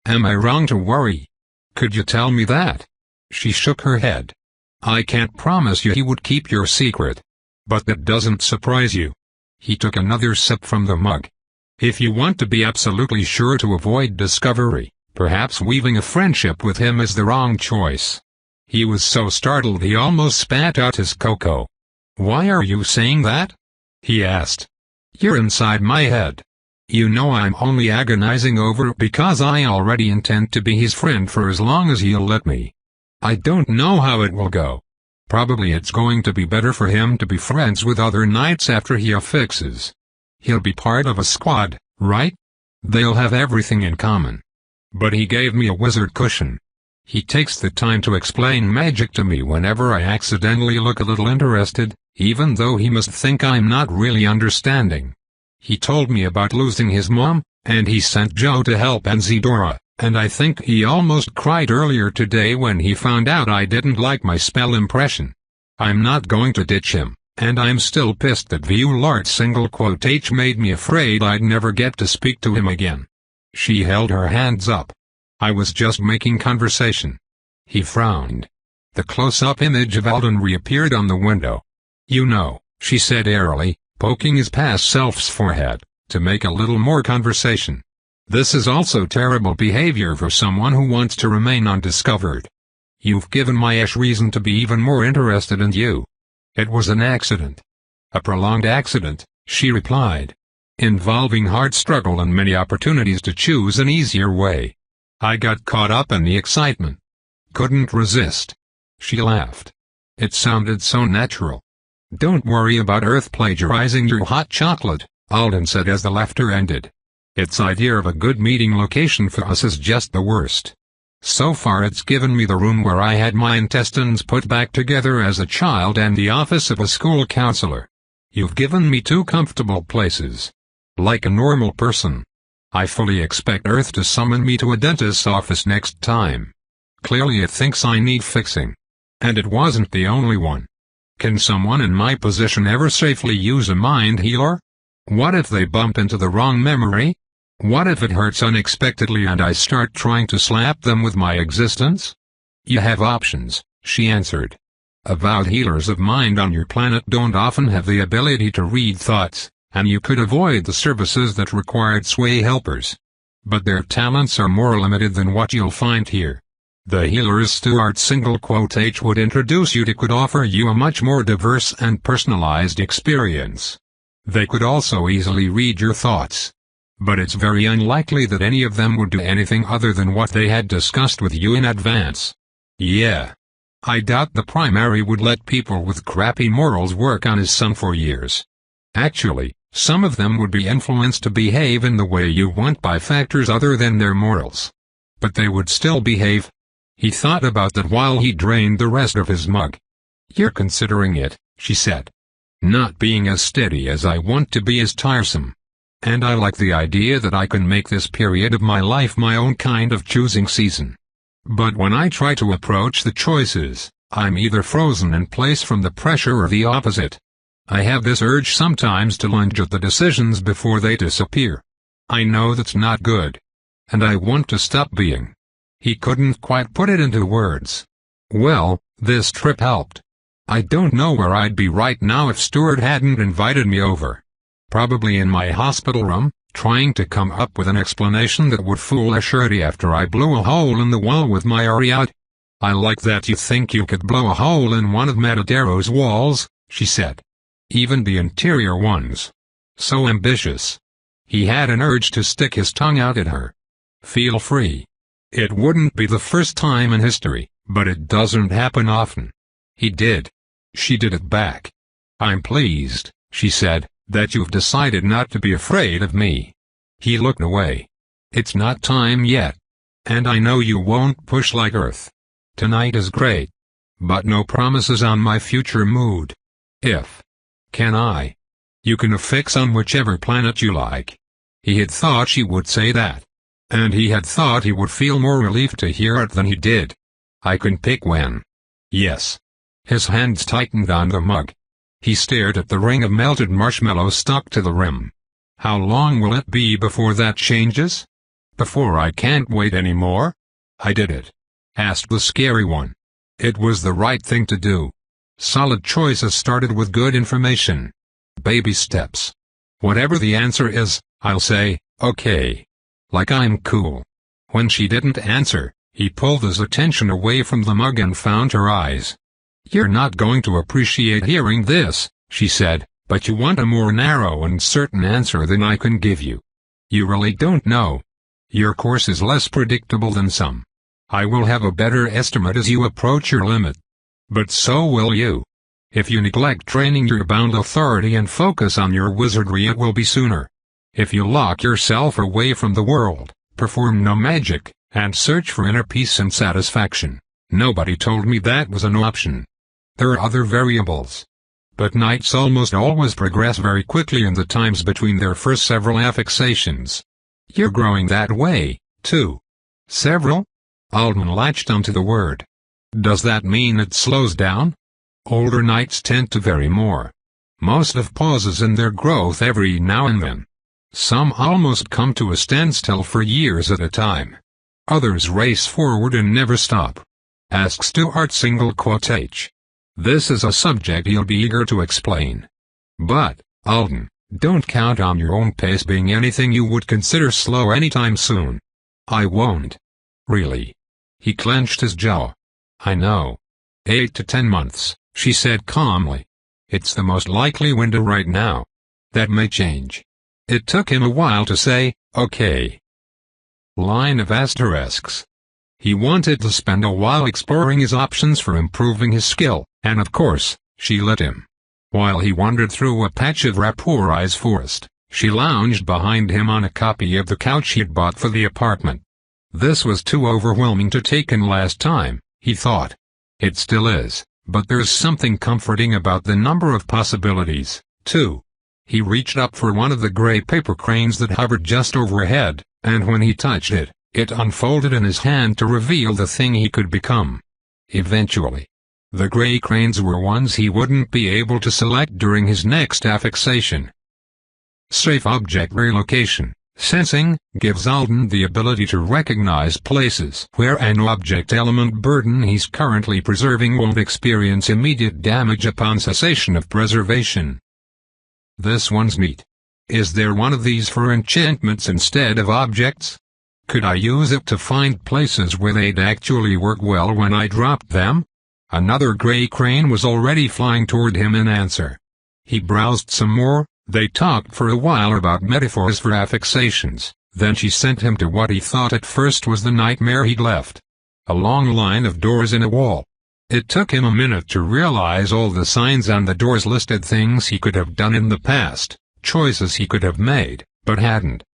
Am I wrong to worry? Could you tell me that? She shook her head. I can't promise you he would keep your secret. But that doesn't surprise you. He took another sip from the mug. If you want to be absolutely sure to avoid discovery, perhaps weaving a friendship with him is the wrong choice. He was so startled he almost spat out his cocoa. Why are you saying that? He asked. You're inside my head. You know I'm only agonizing over it because I already intend to be his friend for as long as he'll let me. I don't know how it will go. Probably it's going to be better for him to be friends with other knights after he affixes. He'll be part of a squad, right? They'll have everything in common. But he gave me a wizard cushion. He takes the time to explain magic to me whenever I accidentally look a little interested, even though he must think I'm not really understanding. He told me about losing his mom, and he sent Joe to help Anzidora, and I think he almost cried earlier today when he found out I didn't like my spell impression. I'm not going to ditch him, and I'm still pissed that H made me afraid I'd never get to speak to him again. She held her hands up. I was just making conversation. He frowned. The close-up image of Alden reappeared on the window. You know, she said airily, poking his past self's forehead, to make a little more conversation. This is also terrible behavior for someone who wants to remain undiscovered. You've given my Ash reason to be even more interested in you. It was an accident. A prolonged accident, she replied. Involving hard struggle and many opportunities to choose an easier way. I got caught up in the excitement. Couldn't resist. She laughed. It sounded so natural. Don't worry about Earth plagiarizing your hot chocolate, Alden said as the laughter ended. Its idea of a good meeting location for us is just the worst. So far it's given me the room where I had my intestines put back together as a child and the office of a school counselor. You've given me two comfortable places. Like a normal person. I fully expect Earth to summon me to a dentist's office next time. Clearly it thinks I need fixing. And it wasn't the only one. Can someone in my position ever safely use a mind healer? What if they bump into the wrong memory? What if it hurts unexpectedly and I start trying to slap them with my existence? You have options, she answered. Avowed healers of mind on your planet don't often have the ability to read thoughts, and you could avoid the services that required sway helpers. But their talents are more limited than what you'll find here. The healers Stuart H would introduce you to could offer you a much more diverse and personalized experience. They could also easily read your thoughts. But it's very unlikely that any of them would do anything other than what they had discussed with you in advance. Yeah. I doubt the primary would let people with crappy morals work on his son for years. Actually, some of them would be influenced to behave in the way you want by factors other than their morals. But they would still behave. He thought about that while he drained the rest of his mug. You're considering it, she said. Not being as steady as I want to be is tiresome. And I like the idea that I can make this period of my life my own kind of choosing season. But when I try to approach the choices, I'm either frozen in place from the pressure or the opposite. I have this urge sometimes to lunge at the decisions before they disappear. I know that's not good. And I want to stop being. He couldn't quite put it into words. Well, this trip helped. I don't know where I'd be right now if Stuart hadn't invited me over. Probably in my hospital room, trying to come up with an explanation that would fool Ashurti after I blew a hole in the wall with my Ariad. I like that you think you could blow a hole in one of Matadero's walls, she said. Even the interior ones. So ambitious. He had an urge to stick his tongue out at her. Feel free. It wouldn't be the first time in history, but it doesn't happen often. He did. She did it back. I'm pleased, she said, that you've decided not to be afraid of me. He looked away. It's not time yet. And I know you won't push like Earth. Tonight is great. But no promises on my future mood. If. Can I? You can affix on whichever planet you like. He had thought she would say that. And he had thought he would feel more relief to hear it than he did. I can pick when. Yes. His hands tightened on the mug. He stared at the ring of melted marshmallow stuck to the rim. How long will it be before that changes? Before I can't wait anymore? I did it. Asked the scary one. It was the right thing to do. Solid choices started with good information. Baby steps. Whatever the answer is, I'll say, okay. Like I'm cool. When she didn't answer, he pulled his attention away from the mug and found her eyes. You're not going to appreciate hearing this, she said, but you want a more narrow and certain answer than I can give you. You really don't know. Your course is less predictable than some. I will have a better estimate as you approach your limit. But so will you. If you neglect training your bound authority and focus on your wizardry, it will be sooner. If you lock yourself away from the world, perform no magic, and search for inner peace and satisfaction, nobody told me that was an option. There are other variables. But knights almost always progress very quickly in the times between their first several affixations. You're growing that way, too. Several? Alden latched onto the word. Does that mean it slows down? Older knights tend to vary more. Most have pauses in their growth every now and then. Some almost come to a standstill for years at a time. Others race forward and never stop. Ask Stuart H. This is a subject he'll be eager to explain. But, Alden, don't count on your own pace being anything you would consider slow anytime soon. I won't. Really. He clenched his jaw. I know. 8 to 10 months, she said calmly. It's the most likely window right now. That may change. It took him a while to say, okay. Line of asterisks. He wanted to spend a while exploring his options for improving his skill, and of course, she let him. While he wandered through a patch of Raporise forest, she lounged behind him on a copy of the couch he had bought for the apartment. This was too overwhelming to take in last time, he thought. It still is, but there's something comforting about the number of possibilities, too. He reached up for one of the gray paper cranes that hovered just overhead, and when he touched it, it unfolded in his hand to reveal the thing he could become. Eventually. The gray cranes were ones he wouldn't be able to select during his next affixation. Safe object relocation, sensing, gives Alden the ability to recognize places where an object element burden he's currently preserving won't experience immediate damage upon cessation of preservation. This one's neat. Is there one of these for enchantments instead of objects? Could I use it to find places where they'd actually work well when I dropped them? Another gray crane was already flying toward him in answer. He browsed some more. They talked for a while about metaphors for affixations, then she sent him to what he thought at first was the nightmare he'd left. A long line of doors in a wall. It took him a minute to realize all the signs on the doors listed things he could have done in the past, choices he could have made, but hadn't.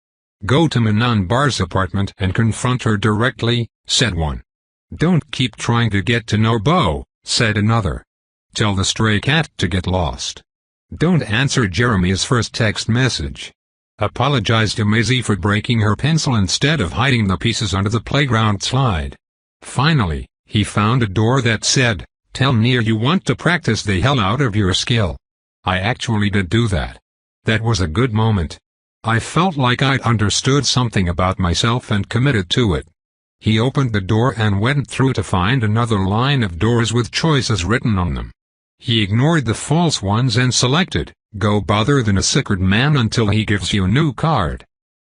Go to Manon Bar's apartment and confront her directly, said one. Don't keep trying to get to know Beau, said another. Tell the stray cat to get lost. Don't answer Jeremy's first text message. Apologize to Maisie for breaking her pencil instead of hiding the pieces under the playground slide. Finally, he found a door that said, tell Nia you want to practice the hell out of your skill. I actually did do that. That was a good moment. I felt like I'd understood something about myself and committed to it. He opened the door and went through to find another line of doors with choices written on them. He ignored the false ones and selected, go bother than a sacred man until he gives you a new card.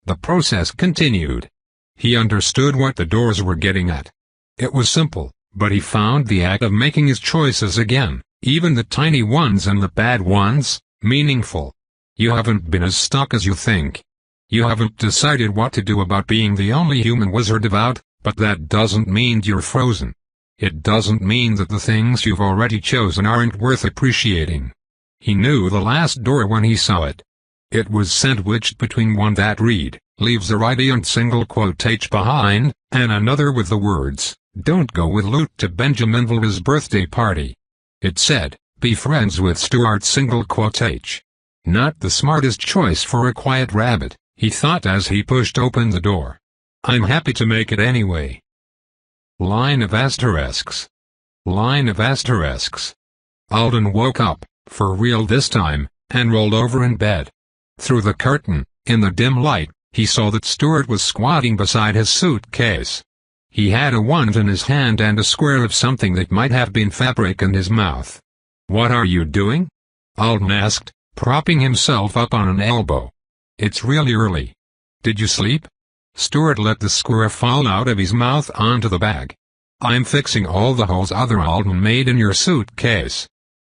The process continued. He understood what the doors were getting at. It was simple, but he found the act of making his choices again, even the tiny ones and the bad ones, meaningful. You haven't been as stuck as you think. You haven't decided what to do about being the only human wizard about, but that doesn't mean you're frozen. It doesn't mean that the things you've already chosen aren't worth appreciating. He knew the last door when he saw it. It was sandwiched between one that read, leaves the radiant single quote H behind, and another with the words, "Don't go with loot to Benjaminville's birthday party." It said, "Be friends with Stuart single quote H." Not the smartest choice for a quiet rabbit, he thought as he pushed open the door. "I'm happy to make it anyway." Line of asterisks. Line of asterisks. Alden woke up, for real this time, and rolled over in bed. Through the curtain, in the dim light, he saw that Stuart was squatting beside his suitcase. He had a wand in his hand and a square of something that might have been fabric in his mouth. "What are you doing?" Alden asked, propping himself up on an elbow. "It's really early. Did you sleep?" Stuart let the square fall out of his mouth onto the bag. "I'm fixing all the holes other Alden made in your suitcase.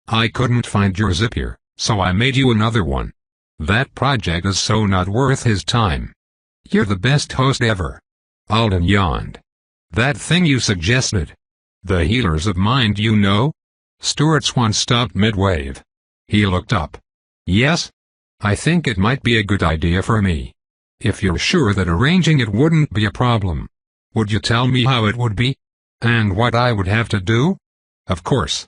I couldn't find your zip here, so I made you another one. That project is so not worth his time." "You're the best host ever." Alden yawned. "That thing you suggested. The healers of mind, you know?" Stuart's wand stopped mid-wave. He looked up. "Yes? I think it might be a good idea for me. If you're sure that arranging it wouldn't be a problem. Would you tell me how it would be? And what I would have to do?" "Of course."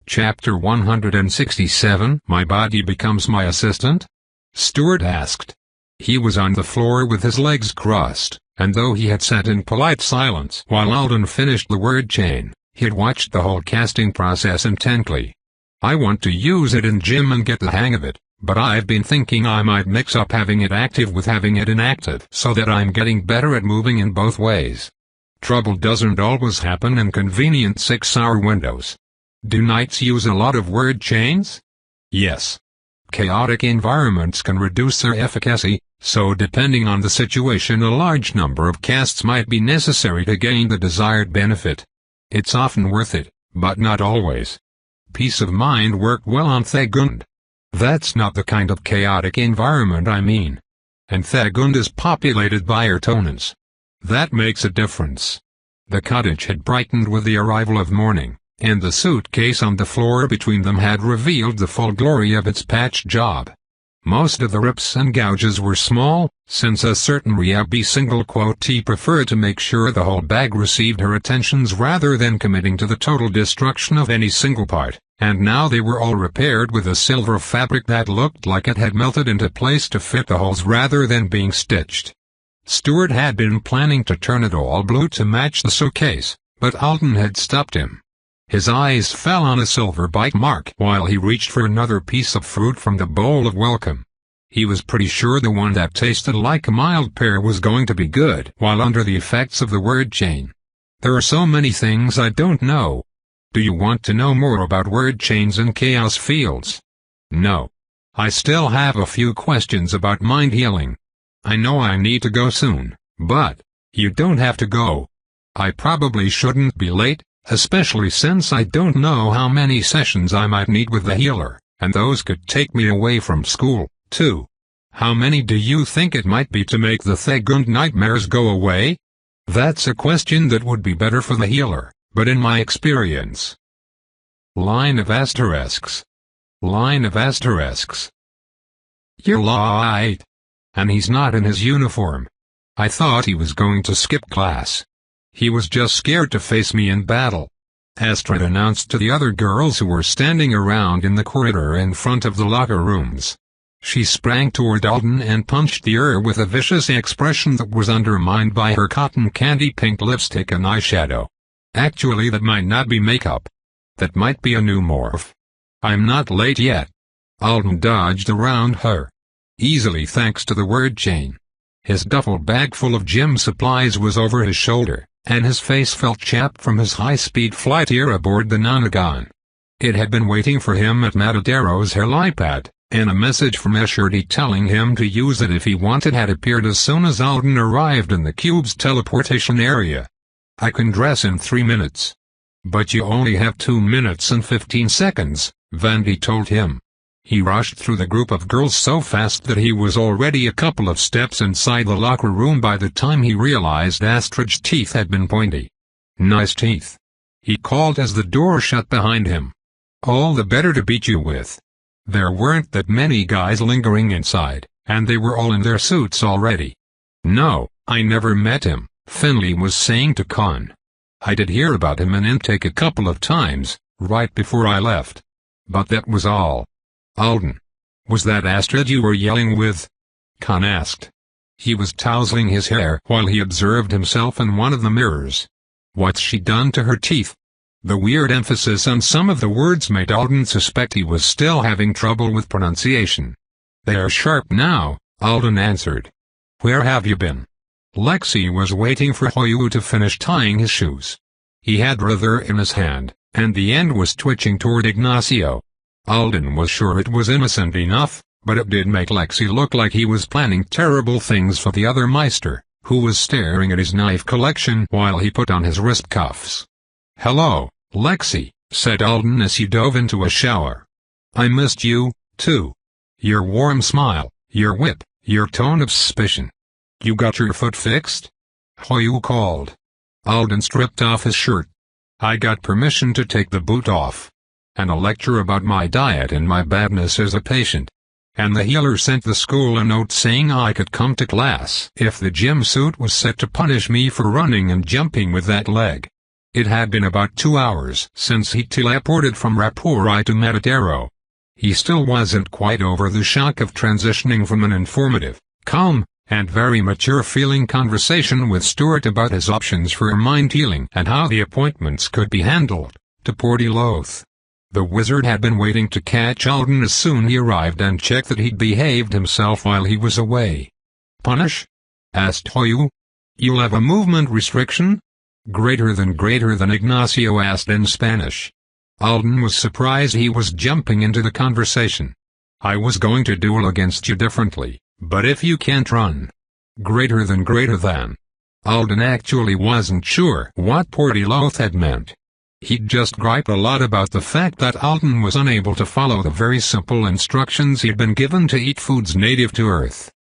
Chapter 167 My Body Becomes My Assistant? Stuart asked. He was on the floor with his legs crossed, and though he had sat in polite silence while Alden finished the word chain, he had watched the whole casting process intently. "I want to use it in gym and get the hang of it, but I've been thinking I might mix up having it active with having it inactive so that I'm getting better at moving in both ways. Trouble doesn't always happen in convenient 6-hour windows." "Do knights use a lot of word chains?" "Yes. Chaotic environments can reduce their efficacy, so depending on the situation a large number of casts might be necessary to gain the desired benefit. It's often worth it, but not always. Peace of mind worked well on Thegund. That's not the kind of chaotic environment I mean. And Thegund is populated by Ertonans. That makes a difference." The cottage had brightened with the arrival of morning, and the suitcase on the floor between them had revealed the full glory of its patch job. Most of the rips and gouges were small, since a certain Riabi single quotee preferred to make sure the whole bag received her attentions rather than committing to the total destruction of any single part, and now they were all repaired with a silver fabric that looked like it had melted into place to fit the holes rather than being stitched. Stuart had been planning to turn it all blue to match the suitcase, but Alden had stopped him. His eyes fell on a silver bite mark while he reached for another piece of fruit from the bowl of welcome. He was pretty sure the one that tasted like a mild pear was going to be good while under the effects of the word chain. "There are so many things I don't know. Do you want to know more about word chains and chaos fields?" "No. I still have a few questions about mind healing. I know I need to go soon, but you don't have to go. I probably shouldn't be late, especially since I don't know how many sessions I might need with the healer, and those could take me away from school, too. How many do you think it might be to make the Thegund nightmares go away?" "That's a question that would be better for the healer, but in my experience." Line of asterisks. Line of asterisks. "You're right. And he's not in his uniform. I thought he was going to skip class. He was just scared to face me in battle," Astrid announced to the other girls who were standing around in the corridor in front of the locker rooms. She sprang toward Alden and punched the air with a vicious expression that was undermined by her cotton candy pink lipstick and eyeshadow. "Actually, that might not be makeup. That might be a new morph. I'm not late yet." Alden dodged around her. Easily thanks to the word chain. His duffel bag full of gym supplies was over his shoulder, and his face felt chapped from his high-speed flight here aboard the Nonagon. It had been waiting for him at Matadero's helipad, and a message from Escherty telling him to use it if he wanted had appeared as soon as Alden arrived in the cube's teleportation area. "I can dress in 3 minutes." "But you only have 2 minutes and 15 seconds, Vandy told him. He rushed through the group of girls so fast that he was already a couple of steps inside the locker room by the time he realized Astrid's teeth had been pointy. "Nice teeth," he called as the door shut behind him. "All the better to beat you with." There weren't that many guys lingering inside, and they were all in their suits already. "No, I never met him," Finley was saying to Con. I did hear about him in intake a couple of times, right before I left. But that was all. Alden. Was that Astrid you were yelling with? Con asked. He was tousling his hair while he observed himself in one of the mirrors. What's she done to her teeth? The weird emphasis on some of the words made Alden suspect he was still having trouble with pronunciation. They are sharp now, Alden answered. Where have you been? Lexi was waiting for Hoyu to finish tying his shoes. He had rather in his hand, and the end was twitching toward Ignacio. Alden was sure it was innocent enough, but it did make Lexi look like he was planning terrible things for the other Meister, who was staring at his knife collection while he put on his wrist cuffs. Hello, Lexi, said Alden as he dove into a shower. I missed you, too. Your warm smile, your wit, your tone of suspicion. You got your foot fixed? Hoyu called. Alden stripped off his shirt. I got permission to take the boot off. And a lecture about my diet and my badness as a patient. And the healer sent the school a note saying I could come to class if the gym suit was set to punish me for running and jumping with that leg. It had been about 2 hours since he teleported from Rapuri to Matadero. He still wasn't quite over the shock of transitioning from an informative, calm, and very mature-feeling conversation with Stuart about his options for mind healing and how the appointments could be handled, to Porty-Loath. The wizard had been waiting to catch Alden as soon as he arrived and check that he'd behaved himself while he was away. Punish? Asked Hoyu. You'll have a movement restriction? Greater than Ignacio asked in Spanish. Alden was surprised he was jumping into the conversation. I was going to duel against you differently, but if you can't run. Greater than. Alden actually wasn't sure what Porty-Loath had meant. He'd just griped a lot about the fact that Alden was unable to follow the very simple instructions he'd been given to eat foods native to Earth.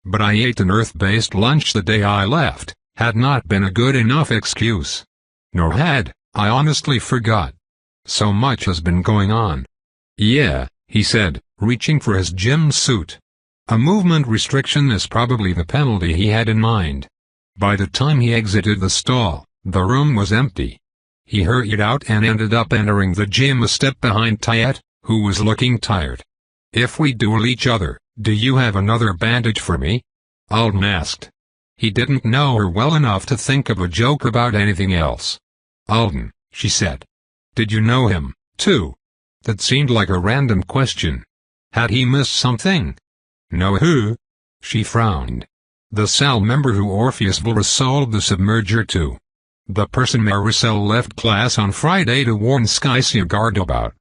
But I ate an Earth-based lunch the day I left, had not been a good enough excuse. Nor had, I honestly forgot. So much has been going on. Yeah, he said, reaching for his gym suit. A movement restriction is probably the penalty he had in mind. By the time he exited the stall, the room was empty. He hurried out and ended up entering the gym a step behind Tayet, who was looking tired. If we duel each other, do you have another bandage for me? Alden asked. He didn't know her well enough to think of a joke about anything else. Alden, she said. Did you know him, too? That seemed like a random question. Had he missed something? Know who? She frowned. The Sal member who Orpheus will resolve the submerger to. The person Maricel left class on Friday to warn Skysiagard about.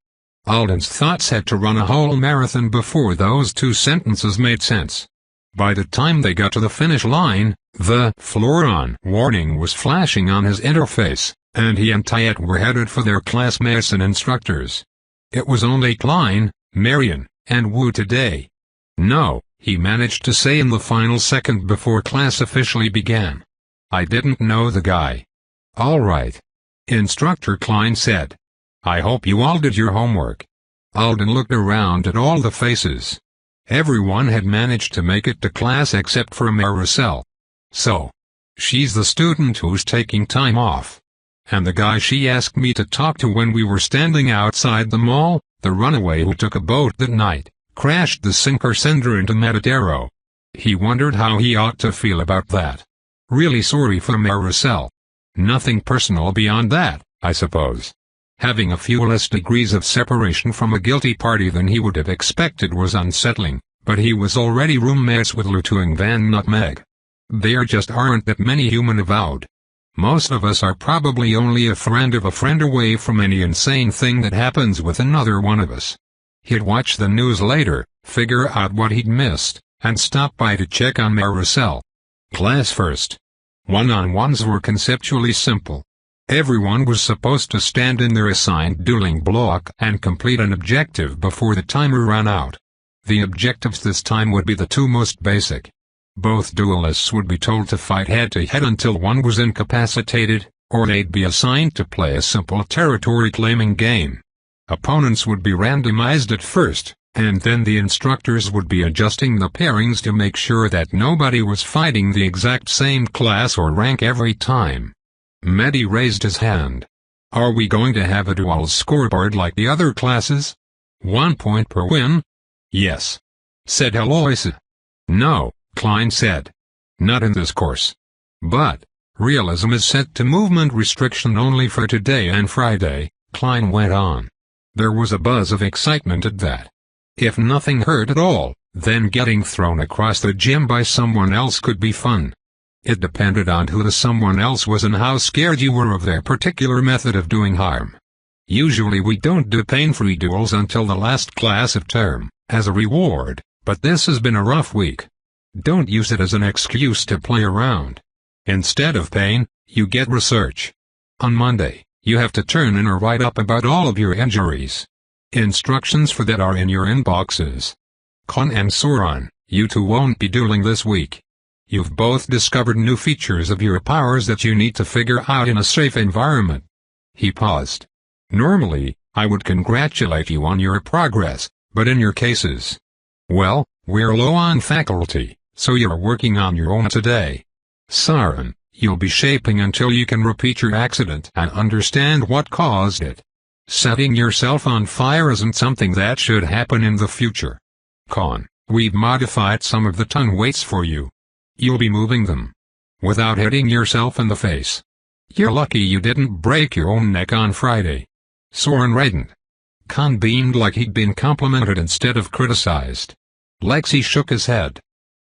Alden's thoughts had to run a whole marathon before those two sentences made sense. By the time they got to the finish line, the Floron warning was flashing on his interface, and he and Tayet were headed for their class mates and instructors. It was only Klein, Marion, and Wu today. No, he managed to say in the final second before class officially began. I didn't know the guy. All right. Instructor Klein said. I hope you all did your homework. Alden looked around at all the faces. Everyone had managed to make it to class except for Maricel. So. She's the student who's taking time off. And the guy she asked me to talk to when we were standing outside the mall, the runaway who took a boat that night, crashed the sinker sender into Matadero. He wondered how he ought to feel about that. Really sorry for Maricel. Nothing personal beyond that, I suppose. Having a few less degrees of separation from a guilty party than he would have expected was unsettling, but he was already roommates with Lutuing Van Nutmeg. There just aren't that many human avowed. Most of us are probably only a friend of a friend away from any insane thing that happens with another one of us. He'd watch the news later, figure out what he'd missed, and stop by to check on Maricel. Class first. One-on-ones were conceptually simple. Everyone was supposed to stand in their assigned dueling block and complete an objective before the timer ran out. The objectives this time would be the two most basic. Both duelists would be told to fight head-to-head until one was incapacitated, or they'd be assigned to play a simple territory-claiming game. Opponents would be randomized at first, And then the instructors would be adjusting the pairings to make sure that nobody was fighting the exact same class or rank every time. Mehdi raised his hand. Are we going to have a dual scoreboard like the other classes? 1 point per win? Yes, said Eloisa. No, Klein said. Not in this course. But realism is set to movement restriction only for today and Friday, Klein went on. There was a buzz of excitement at that. If nothing hurt at all, then getting thrown across the gym by someone else could be fun. It depended on who the someone else was and how scared you were of their particular method of doing harm. Usually we don't do pain-free duels until the last class of term, as a reward, but this has been a rough week. Don't use it as an excuse to play around. Instead of pain, you get research. On Monday, you have to turn in a write-up about all of your injuries. Instructions for that are in your inboxes. Kon and Soran, you two won't be dueling this week. You've both discovered new features of your powers that you need to figure out in a safe environment. He paused. Normally, I would congratulate you on your progress, but in your cases, well, we're low on faculty, so you're working on your own today. Saran, you'll be shaping until you can repeat your accident and understand what caused it. Setting yourself on fire isn't something that should happen in the future. Kon, we've modified some of the tongue weights for you. You'll be moving them without hitting yourself in the face. You're lucky you didn't break your own neck on Friday. Soren reddened. Kon beamed like he'd been complimented instead of criticized. Lexi shook his head.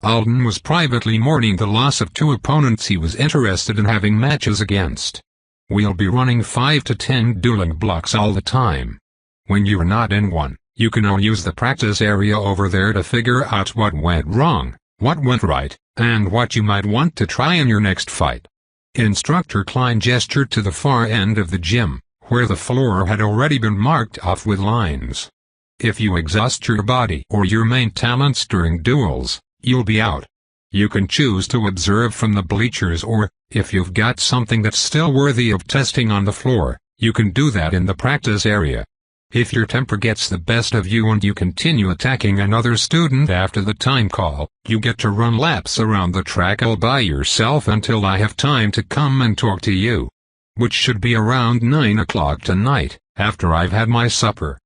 Alden was privately mourning the loss of 2 opponents he was interested in having matches against. We'll be running 5 to 10 dueling blocks all the time. When you're not in one, you can all use the practice area over there to figure out what went wrong, what went right, and what you might want to try in your next fight. Instructor Klein gestured to the far end of the gym, where the floor had already been marked off with lines. If you exhaust your body or your main talents during duels, you'll be out. You can choose to observe from the bleachers or, if you've got something that's still worthy of testing on the floor, you can do that in the practice area. If your temper gets the best of you and you continue attacking another student after the time call, you get to run laps around the track all by yourself until I have time to come and talk to you. Which should be around 9 o'clock tonight, after I've had my supper.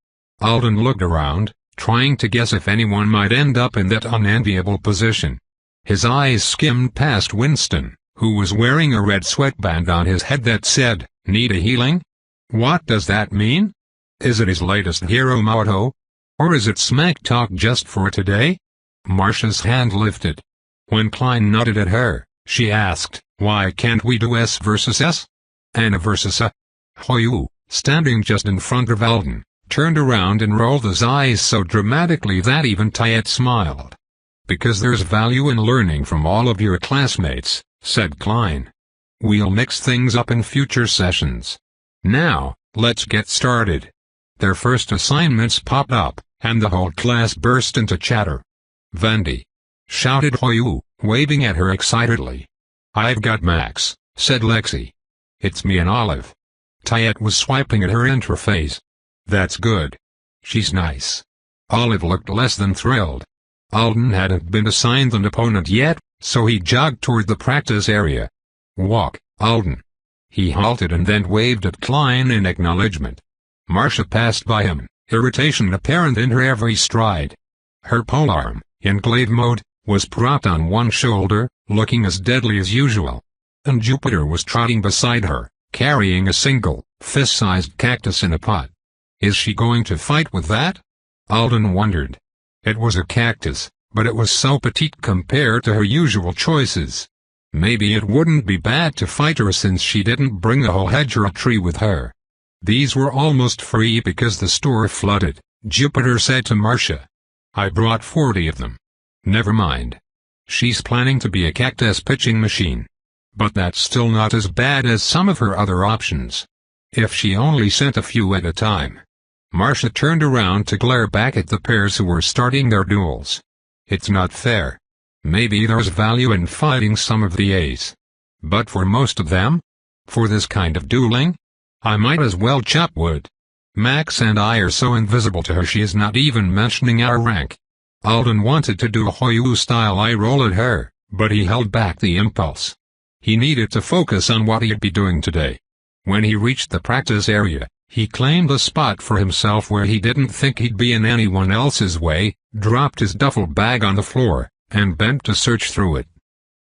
Alden looked around, trying to guess if anyone might end up in that unenviable position. His eyes skimmed past Winston, who was wearing a red sweatband on his head that said, "Need a healing?" What does that mean? Is it his latest hero motto? Or is it smack talk just for today? Marcia's hand lifted. When Klein nodded at her, she asked, "Why can't we do S versus S? Anna versus A?" Hoyu, standing just in front of Alden, turned around and rolled his eyes so dramatically that even Tayet smiled. "Because there's value in learning from all of your classmates," said Klein. "We'll mix things up in future sessions. Now, let's get started." Their first assignments popped up, and the whole class burst into chatter. "Vandy!" shouted Hoyu, waving at her excitedly. "I've got Max," said Lexi. "It's me and Olive." Tayet was swiping at her interface. "That's good. She's nice." Olive looked less than thrilled. Alden hadn't been assigned an opponent yet, so he jogged toward the practice area. "Walk, Alden." He halted and then waved at Klein in acknowledgement. Marcia passed by him, irritation apparent in her every stride. Her polearm, in glaive mode, was propped on one shoulder, looking as deadly as usual. And Jupiter was trotting beside her, carrying a single, fist-sized cactus in a pot. Is she going to fight with that? Alden wondered. It was a cactus, but it was so petite compared to her usual choices. Maybe it wouldn't be bad to fight her since she didn't bring the whole hedgerow tree with her. These were almost free because the store flooded, Jupiter said to Marcia. I brought 40 of them. Never mind. She's planning to be a cactus pitching machine. But that's still not as bad as some of her other options. If she only sent a few at a time. Marcia turned around to glare back at the pairs who were starting their duels. It's not fair. Maybe there's value in fighting some of the A's. But for most of them? For this kind of dueling? I might as well chop wood. Max and I are so invisible to her she is not even mentioning our rank. Alden wanted to do a Hoyu-style eye roll at her, but he held back the impulse. He needed to focus on what he'd be doing today. When he reached the practice area, he claimed a spot for himself where he didn't think he'd be in anyone else's way, dropped his duffel bag on the floor, and bent to search through it.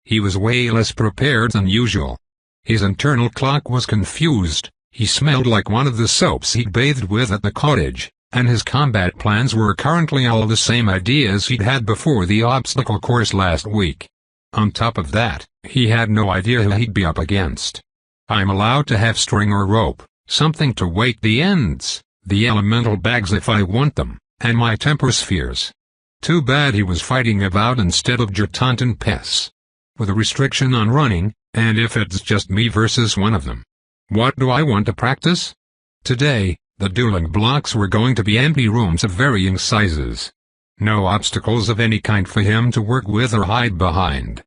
He was way less prepared than usual. His internal clock was confused, he smelled like one of the soaps he'd bathed with at the cottage, and his combat plans were currently all the same ideas he'd had before the obstacle course last week. On top of that, he had no idea who he'd be up against. I'm allowed to have string or rope, something to weight the ends, the elemental bags if I want them, and my temper spheres. Too bad he was fighting about instead of Jertonton Pess. With a restriction on running, and if it's just me versus one of them. What do I want to practice? Today, the dueling blocks were going to be empty rooms of varying sizes. No obstacles of any kind for him to work with or hide behind.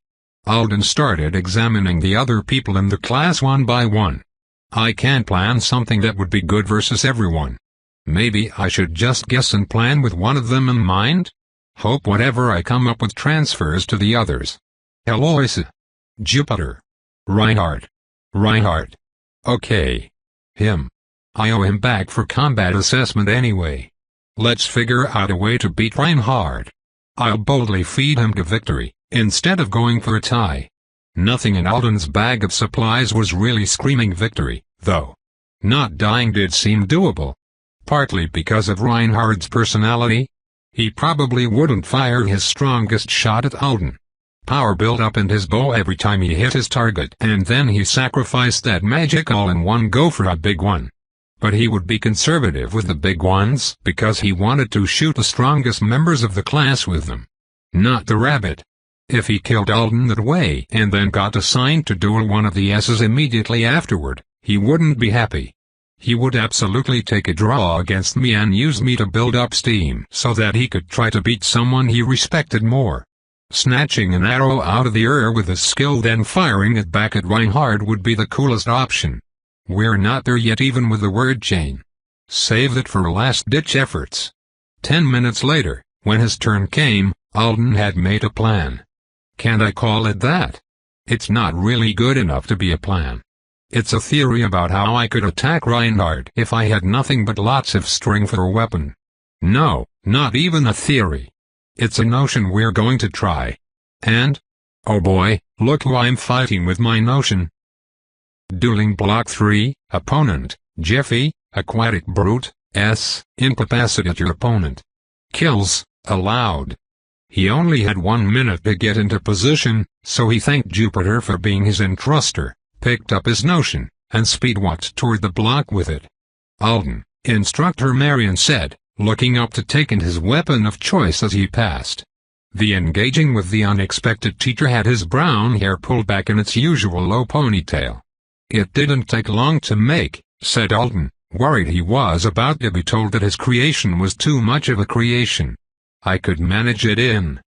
Alden started examining the other people in the class one by one. I can't plan something that would be good versus everyone. Maybe I should just guess and plan with one of them in mind? Hope whatever I come up with transfers to the others. Eloise. Jupiter. Reinhardt. Okay. Him. I owe him back for combat assessment anyway. Let's figure out a way to beat Reinhardt. I'll boldly feed him to victory, instead of going for a tie. Nothing in Alden's bag of supplies was really screaming victory, though. Not dying did seem doable. Partly because of Reinhardt's personality. He probably wouldn't fire his strongest shot at Alden. Power built up in his bow every time he hit his target, and then he sacrificed that magic all in one go for a big one. But he would be conservative with the big ones because he wanted to shoot the strongest members of the class with them. Not the rabbit. If he killed Alden that way and then got assigned to duel one of the S's immediately afterward, he wouldn't be happy. He would absolutely take a draw against me and use me to build up steam so that he could try to beat someone he respected more. Snatching an arrow out of the air with a skill then firing it back at Reinhardt would be the coolest option. We're not there yet even with the word chain. Save it for last-ditch efforts. 10 minutes later, when his turn came, Alden had made a plan. Can't I call it that? It's not really good enough to be a plan. It's a theory about how I could attack Reinhardt if I had nothing but lots of string for a weapon. No, not even a theory. It's a notion we're going to try. And, oh boy, look who I'm fighting with my notion. Dueling Block 3, Opponent, Jeffy, Aquatic Brute, S, incapacitate your opponent. Kills, allowed. He only had 1 minute to get into position, so he thanked Jupiter for being his entruster, picked up his notion, and speed-walked toward the block with it. Alden, Instructor Marion said, looking up to take his weapon of choice as he passed. The engaging with the unexpected teacher had his brown hair pulled back in its usual low ponytail. It didn't take long to make, said Alden, worried he was about to be told that his creation was too much of a creation. I could manage it in.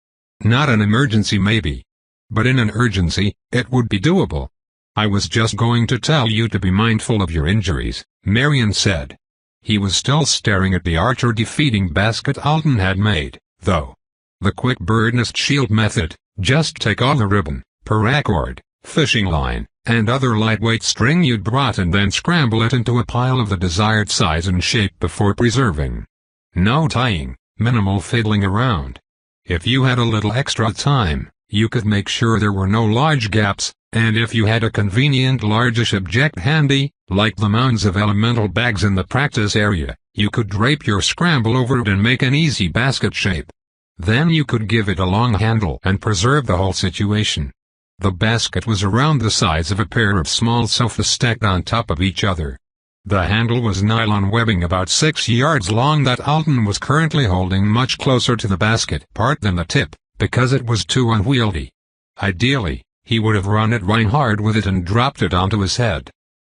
Not an emergency maybe. But in an urgency, it would be doable. I was just going to tell you to be mindful of your injuries, Marion said. He was still staring at the archer-defeating basket Alden had made, though. The quick bird nest shield method, just take all the ribbon, paracord, fishing line, and other lightweight string you'd brought and then scramble it into a pile of the desired size and shape before preserving. No tying, minimal fiddling around. If you had a little extra time, you could make sure there were no large gaps, and if you had a convenient largish object handy, like the mounds of elemental bags in the practice area, you could drape your scramble over it and make an easy basket shape. Then you could give it a long handle and preserve the whole situation. The basket was around the size of a pair of small sofas stacked on top of each other. The handle was nylon webbing about 6 yards long that Alden was currently holding much closer to the basket part than the tip, because it was too unwieldy. Ideally, he would have run at Reinhardt with it and dropped it onto his head.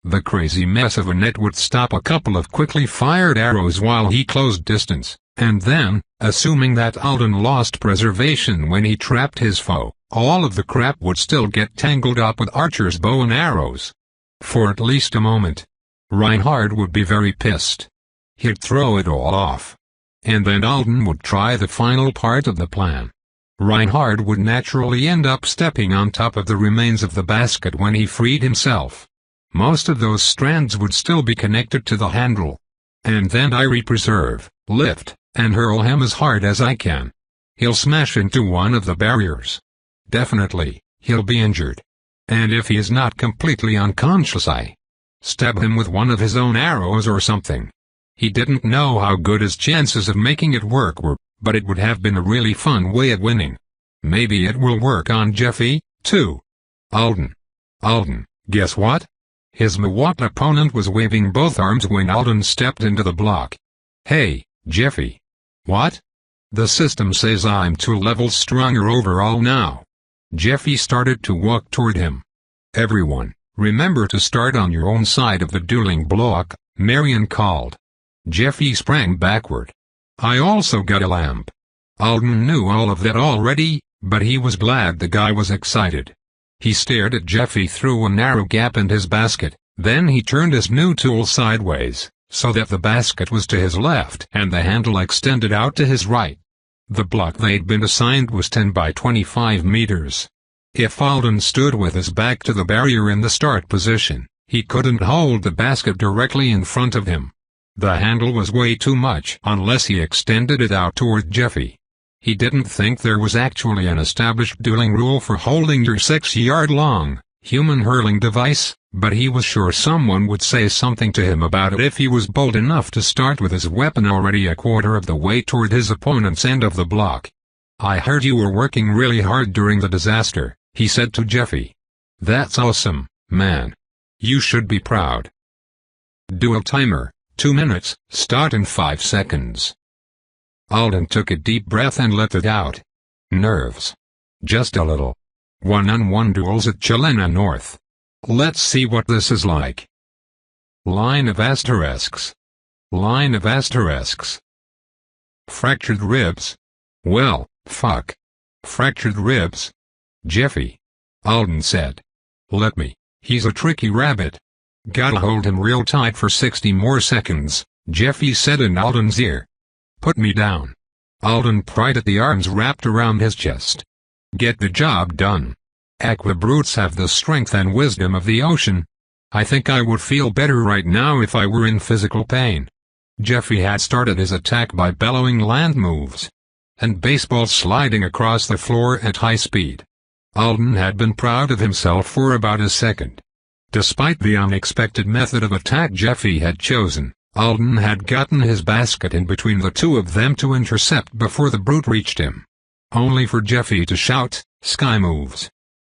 The crazy mess of a net would stop a couple of quickly fired arrows while he closed distance, and then, assuming that Alden lost preservation when he trapped his foe, all of the crap would still get tangled up with Archer's bow and arrows. For at least a moment. Reinhardt would be very pissed. He'd throw it all off. And then Alden would try the final part of the plan. Reinhard would naturally end up stepping on top of the remains of the basket when he freed himself. Most of those strands would still be connected to the handle. And then I preserve, lift, and hurl him as hard as I can. He'll smash into one of the barriers. Definitely, he'll be injured. And if he is not completely unconscious, I stab him with one of his own arrows or something. He didn't know how good his chances of making it work were, but it would have been a really fun way of winning. Maybe it will work on Jeffy, too. Alden, guess what? His Milwaukee opponent was waving both arms when Alden stepped into the block. Hey, Jeffy. What? The system says I'm 2 levels stronger overall now. Jeffy started to walk toward him. Everyone, remember to start on your own side of the dueling block, Marion called. Jeffy sprang backward. I also got a lamp. Alden knew all of that already, but he was glad the guy was excited. He stared at Jeffy through a narrow gap in his basket, then he turned his new tool sideways, so that the basket was to his left and the handle extended out to his right. The block they'd been assigned was 10 by 25 meters. If Alden stood with his back to the barrier in the start position, he couldn't hold the basket directly in front of him. The handle was way too much unless he extended it out toward Jeffy. He didn't think there was actually an established dueling rule for holding your 6-yard-long, human hurling device, but he was sure someone would say something to him about it if he was bold enough to start with his weapon already a quarter of the way toward his opponent's end of the block. I heard you were working really hard during the disaster, he said to Jeffy. That's awesome, man. You should be proud. Duel timer, 2 minutes, start in 5 seconds. Alden took a deep breath and let it out. Nerves. Just a little. One-on-one duels at Chelena North. Let's see what this is like. Line of asterisks. Line of asterisks. Fractured ribs. Well, fuck. Fractured ribs. Jeffy. Alden said. Let me. He's a tricky rabbit. Gotta hold him real tight for 60 more seconds, Jeffy said in Alden's ear. Put me down. Alden pried at the arms wrapped around his chest. Get the job done. Aqua brutes have the strength and wisdom of the ocean. I think I would feel better right now if I were in physical pain. Jeffy had started his attack by bellowing land moves and baseball sliding across the floor at high speed. Alden had been proud of himself for about a second. Despite the unexpected method of attack Jeffy had chosen, Alden had gotten his basket in between the two of them to intercept before the brute reached him. Only for Jeffy to shout, "Sky moves!"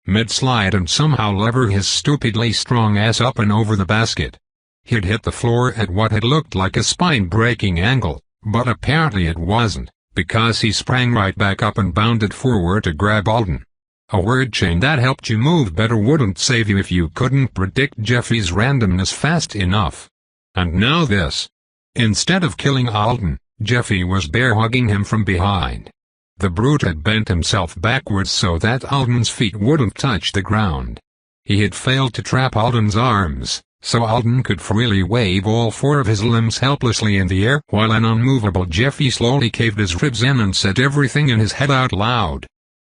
mid-slide and somehow lever his stupidly strong ass up and over the basket. He'd hit the floor at what had looked like a spine-breaking angle, but apparently it wasn't, because he sprang right back up and bounded forward to grab Alden. A word chain that helped you move better wouldn't save you if you couldn't predict Jeffy's randomness fast enough. And now this. Instead of killing Alden, Jeffy was bear-hugging him from behind. The brute had bent himself backwards so that Alden's feet wouldn't touch the ground. He had failed to trap Alden's arms, so Alden could freely wave all 4 of his limbs helplessly in the air while an unmovable Jeffy slowly caved his ribs in and said everything in his head out loud.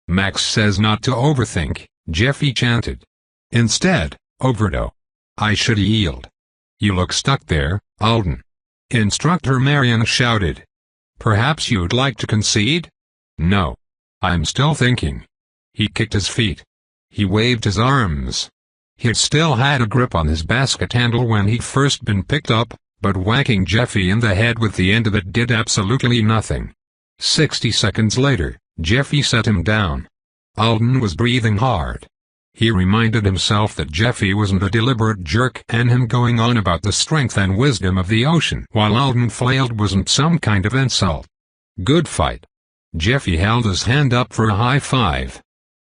Max says not to overthink, Jeffy chanted. Instead, overdo. I should yield. You look stuck there, Alden. Instructor Marion shouted. Perhaps you'd like to concede? No. I'm still thinking. He kicked his feet. He waved his arms. He'd still had a grip on his basket handle when he'd first been picked up, but whacking Jeffy in the head with the end of it did absolutely nothing. 60 seconds later, Jeffy set him down. Alden was breathing hard. He reminded himself that Jeffy wasn't a deliberate jerk and him going on about the strength and wisdom of the ocean while Alden flailed wasn't some kind of insult. Good fight. Jeffy held his hand up for a high five.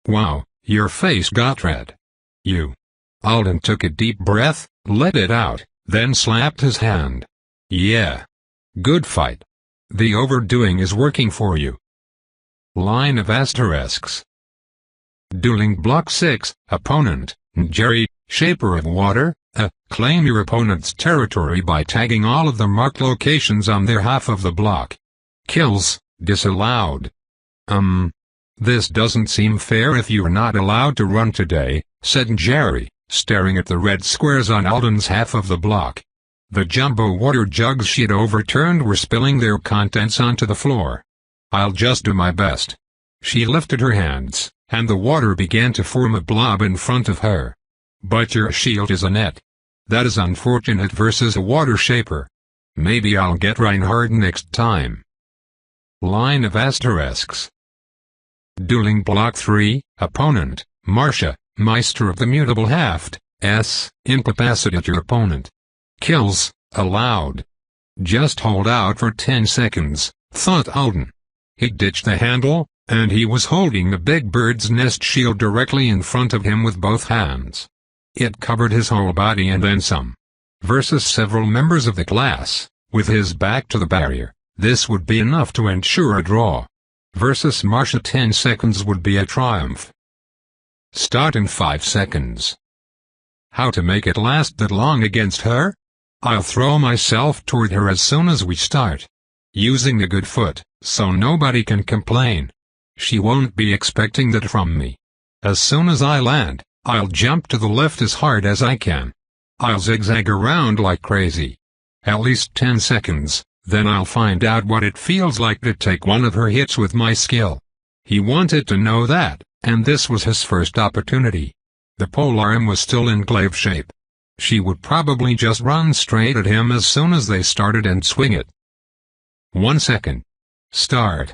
Wow, your face got red. You. Alden took a deep breath, let it out, then slapped his hand. Yeah. Good fight. The overdoing is working for you. Line of asterisks. Dueling Block 6, opponent, Jerry, Shaper of Water, Claim your opponent's territory by tagging all of the marked locations on their half of the block. Kills, disallowed. This doesn't seem fair if you're not allowed to run today, said Jerry, staring at the red squares on Alden's half of the block. The jumbo water jugs she'd overturned were spilling their contents onto the floor. I'll just do my best. She lifted her hands, and the water began to form a blob in front of her. But your shield is a net. That is unfortunate versus a water shaper. Maybe I'll get Reinhard next time. Line of asterisks. Dueling Block 3, opponent, Marcia, Meister of the Mutable Haft, S. Incapacitate your opponent. Kills, allowed. Just hold out for 10 seconds, thought Alden. He ditched the handle, and he was holding the big bird's nest shield directly in front of him with both hands. It covered his whole body and then some. Versus several members of the class, with his back to the barrier, this would be enough to ensure a draw. Versus Marcia 10 seconds would be a triumph. Start in 5 seconds. How to make it last that long against her? I'll throw myself toward her as soon as we start. Using the good foot, so nobody can complain. She won't be expecting that from me. As soon as I land, I'll jump to the left as hard as I can. I'll zigzag around like crazy. At least 10 seconds. Then I'll find out what it feels like to take one of her hits with my skill. He wanted to know that, and this was his first opportunity. The polearm was still in glaive shape. She would probably just run straight at him as soon as they started and swing it. 1 second. Start.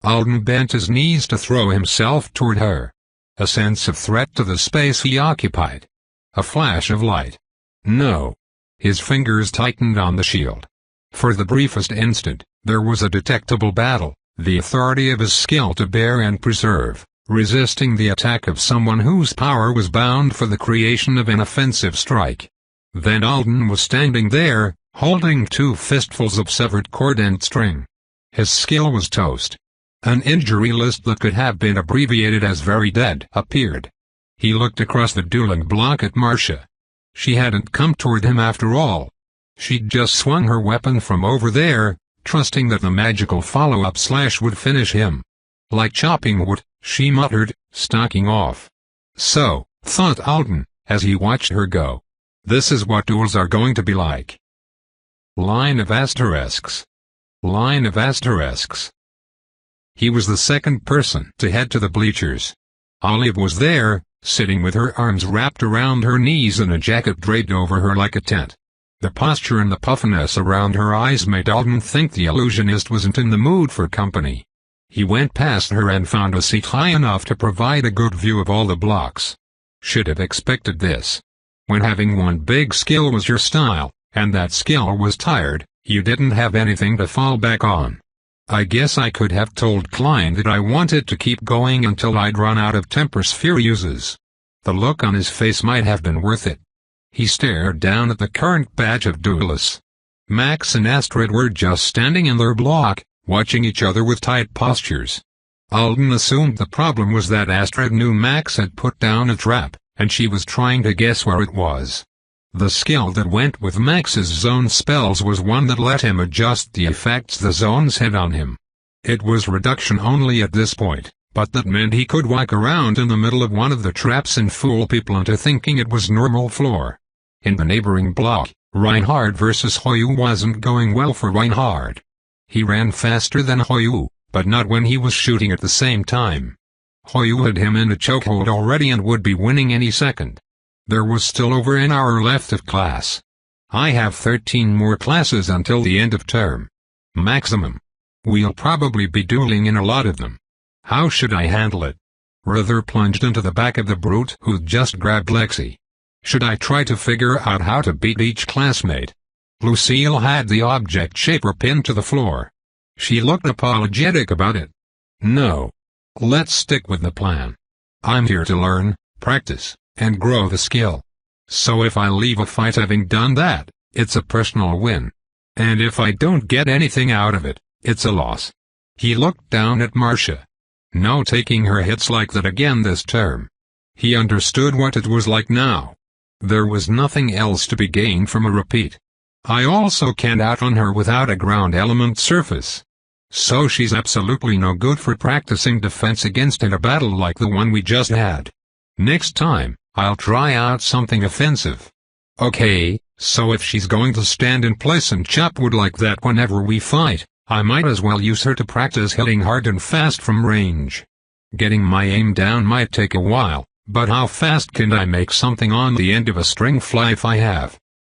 Alden bent his knees to throw himself toward her. A sense of threat to the space he occupied. A flash of light. No. His fingers tightened on the shield. For the briefest instant, there was a detectable battle, the authority of his skill to bear and preserve, resisting the attack of someone whose power was bound for the creation of an offensive strike. Then Alden was standing there, holding 2 fistfuls of severed cord and string. His skill was toast. An injury list that could have been abbreviated as very dead appeared. He looked across the dueling block at Marcia. She hadn't come toward him after all. She'd just swung her weapon from over there, trusting that the magical follow-up slash would finish him. Like chopping wood, she muttered, stalking off. So, thought Alden, as he watched her go. This is what duels are going to be like. Line of asterisks. Line of asterisks. He was the second person to head to the bleachers. Olive was there, sitting with her arms wrapped around her knees and a jacket draped over her like a tent. The posture and the puffiness around her eyes made Alden think the illusionist wasn't in the mood for company. He went past her and found a seat high enough to provide a good view of all the blocks. Should have expected this. When having one big skill was your style, and that skill was tired, you didn't have anything to fall back on. I guess I could have told Klein that I wanted to keep going until I'd run out of temper sphere uses. The look on his face might have been worth it. He stared down at the current batch of duelists. Max and Astrid were just standing in their block, watching each other with tight postures. Alden assumed the problem was that Astrid knew Max had put down a trap, and she was trying to guess where it was. The skill that went with Max's zone spells was one that let him adjust the effects the zones had on him. It was reduction only at this point, but that meant he could walk around in the middle of one of the traps and fool people into thinking it was normal floor. In the neighboring block, Reinhard versus Hoyu wasn't going well for Reinhard. He ran faster than Hoyu, but not when he was shooting at the same time. Hoyu had him in a chokehold already and would be winning any second. There was still over an hour left of class. I have 13 more classes until the end of term. Maximum. We'll probably be dueling in a lot of them. How should I handle it? Ruther plunged into the back of the brute who'd just grabbed Lexi. Should I try to figure out how to beat each classmate? Lucille had the object shaper pinned to the floor. She looked apologetic about it. No. Let's stick with the plan. I'm here to learn, practice, and grow the skill. So if I leave a fight having done that, it's a personal win. And if I don't get anything out of it, it's a loss. He looked down at Marcia. No taking her hits like that again this term. He understood what it was like now. There was nothing else to be gained from a repeat. I also can't outrun her without a ground element surface. So she's absolutely no good for practicing defense against in a battle like the one we just had. Next time, I'll try out something offensive. Okay, so if she's going to stand in place and chop wood like that whenever we fight, I might as well use her to practice hitting hard and fast from range. Getting my aim down might take a while, but how fast can I make something on the end of a string fly if I have,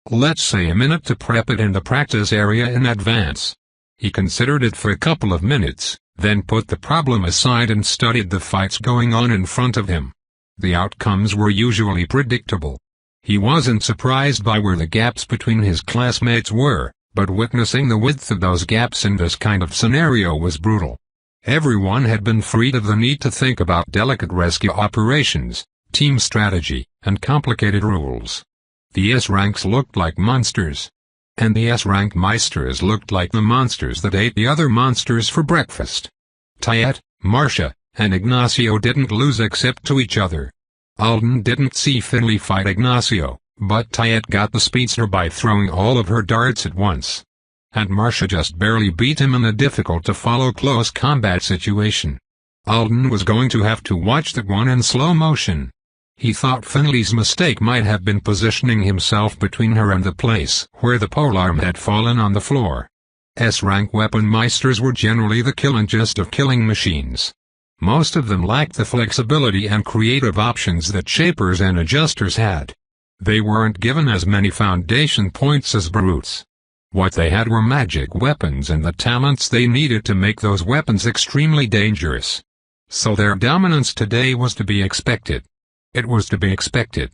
let's say, a minute to prep it in the practice area in advance? He considered it for a couple of minutes, then put the problem aside and studied the fights going on in front of him. The outcomes were usually predictable. He wasn't surprised by where the gaps between his classmates were, but witnessing the width of those gaps in this kind of scenario was brutal. Everyone had been freed of the need to think about delicate rescue operations, team strategy, and complicated rules. The S-ranks looked like monsters. And the S-rank meisters looked like the monsters that ate the other monsters for breakfast. Tayet, Marcia, and Ignacio didn't lose except to each other. Alden didn't see Finley fight Ignacio, but Tayet got the speedster by throwing all of her darts at once. And Marcia just barely beat him in a difficult-to-follow close combat situation. Alden was going to have to watch that one in slow motion. He thought Finley's mistake might have been positioning himself between her and the place where the polearm had fallen on the floor. S-rank weapon meisters were generally the killingest of killing machines. Most of them lacked the flexibility and creative options that shapers and adjusters had. They weren't given as many foundation points as brutes. What they had were magic weapons and the talents they needed to make those weapons extremely dangerous. So their dominance today was to be expected. It was to be expected.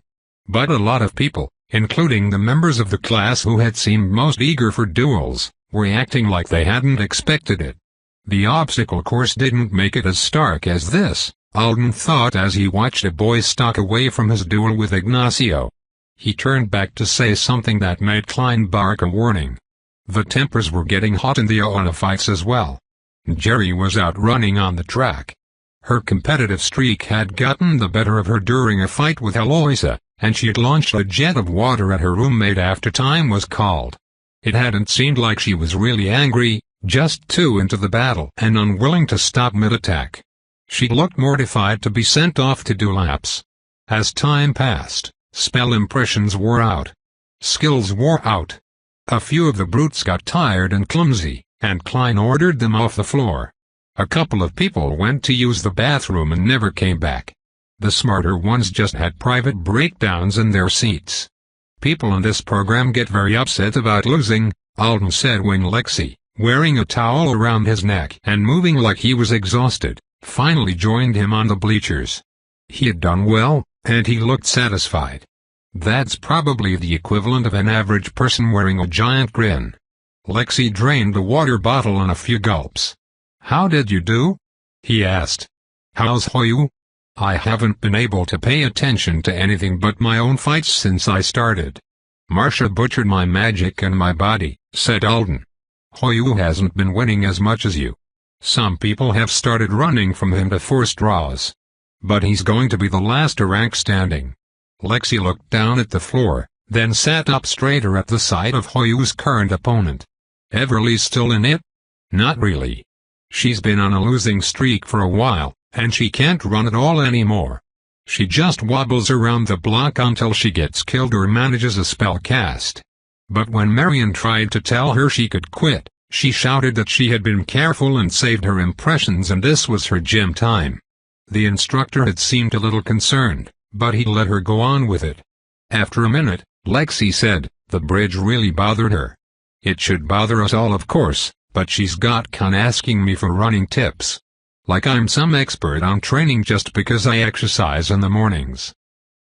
But a lot of people, including the members of the class who had seemed most eager for duels, were acting like they hadn't expected it. The obstacle course didn't make it as stark as this, Alden thought as he watched a boy stalk away from his duel with Ignacio. He turned back to say something that made Klein bark a warning. The tempers were getting hot in the Oana fights as well. Jerry was out running on the track. Her competitive streak had gotten the better of her during a fight with Eloisa, and she had launched a jet of water at her roommate after time was called. It hadn't seemed like she was really angry, just too into the battle and unwilling to stop mid-attack. She looked mortified to be sent off to do laps. As time passed, spell impressions wore out. Skills wore out. A few of the brutes got tired and clumsy, and Klein ordered them off the floor. A couple of people went to use the bathroom and never came back. The smarter ones just had private breakdowns in their seats. People in this program get very upset about losing, Alden said when Lexi, wearing a towel around his neck and moving like he was exhausted, finally joined him on the bleachers. He had done well, and he looked satisfied. That's probably the equivalent of an average person wearing a giant grin. Lexi drained the water bottle in a few gulps. "How did you do?" he asked. "How's Hoyu?" "I haven't been able to pay attention to anything but my own fights since I started. Marcia butchered my magic and my body," said Alden. "Hoyu hasn't been winning as much as you. Some people have started running from him to force draws. But he's going to be the last rank standing." Lexi looked down at the floor, then sat up straighter at the sight of Hoyu's current opponent. "Everly's still in it?" "Not really. She's been on a losing streak for a while, and she can't run at all anymore. She just wobbles around the block until she gets killed or manages a spell cast. But when Marion tried to tell her she could quit, she shouted that she had been careful and saved her impressions and this was her gym time." The instructor had seemed a little concerned, but he let her go on with it. After a minute, Lexi said, "The bridge really bothered her. It should bother us all, of course, but she's got Khan asking me for running tips. Like I'm some expert on training just because I exercise in the mornings.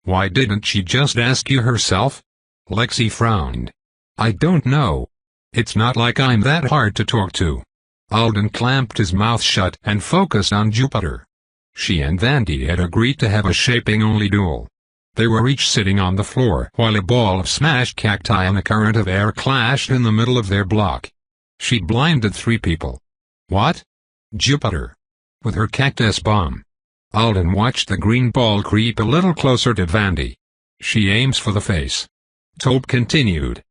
Why didn't she just ask you herself?" Lexi frowned. "I don't know. It's not like I'm that hard to talk to." Alden clamped his mouth shut and focused on Jupiter. She and Vandy had agreed to have a shaping-only duel. They were each sitting on the floor while a ball of smashed cacti and a current of air clashed in the middle of their block. She blinded 3 people. "What?" "Jupiter. With her cactus bomb." Alden watched the green ball creep a little closer to Vandy. She aims for the face. Tope continued.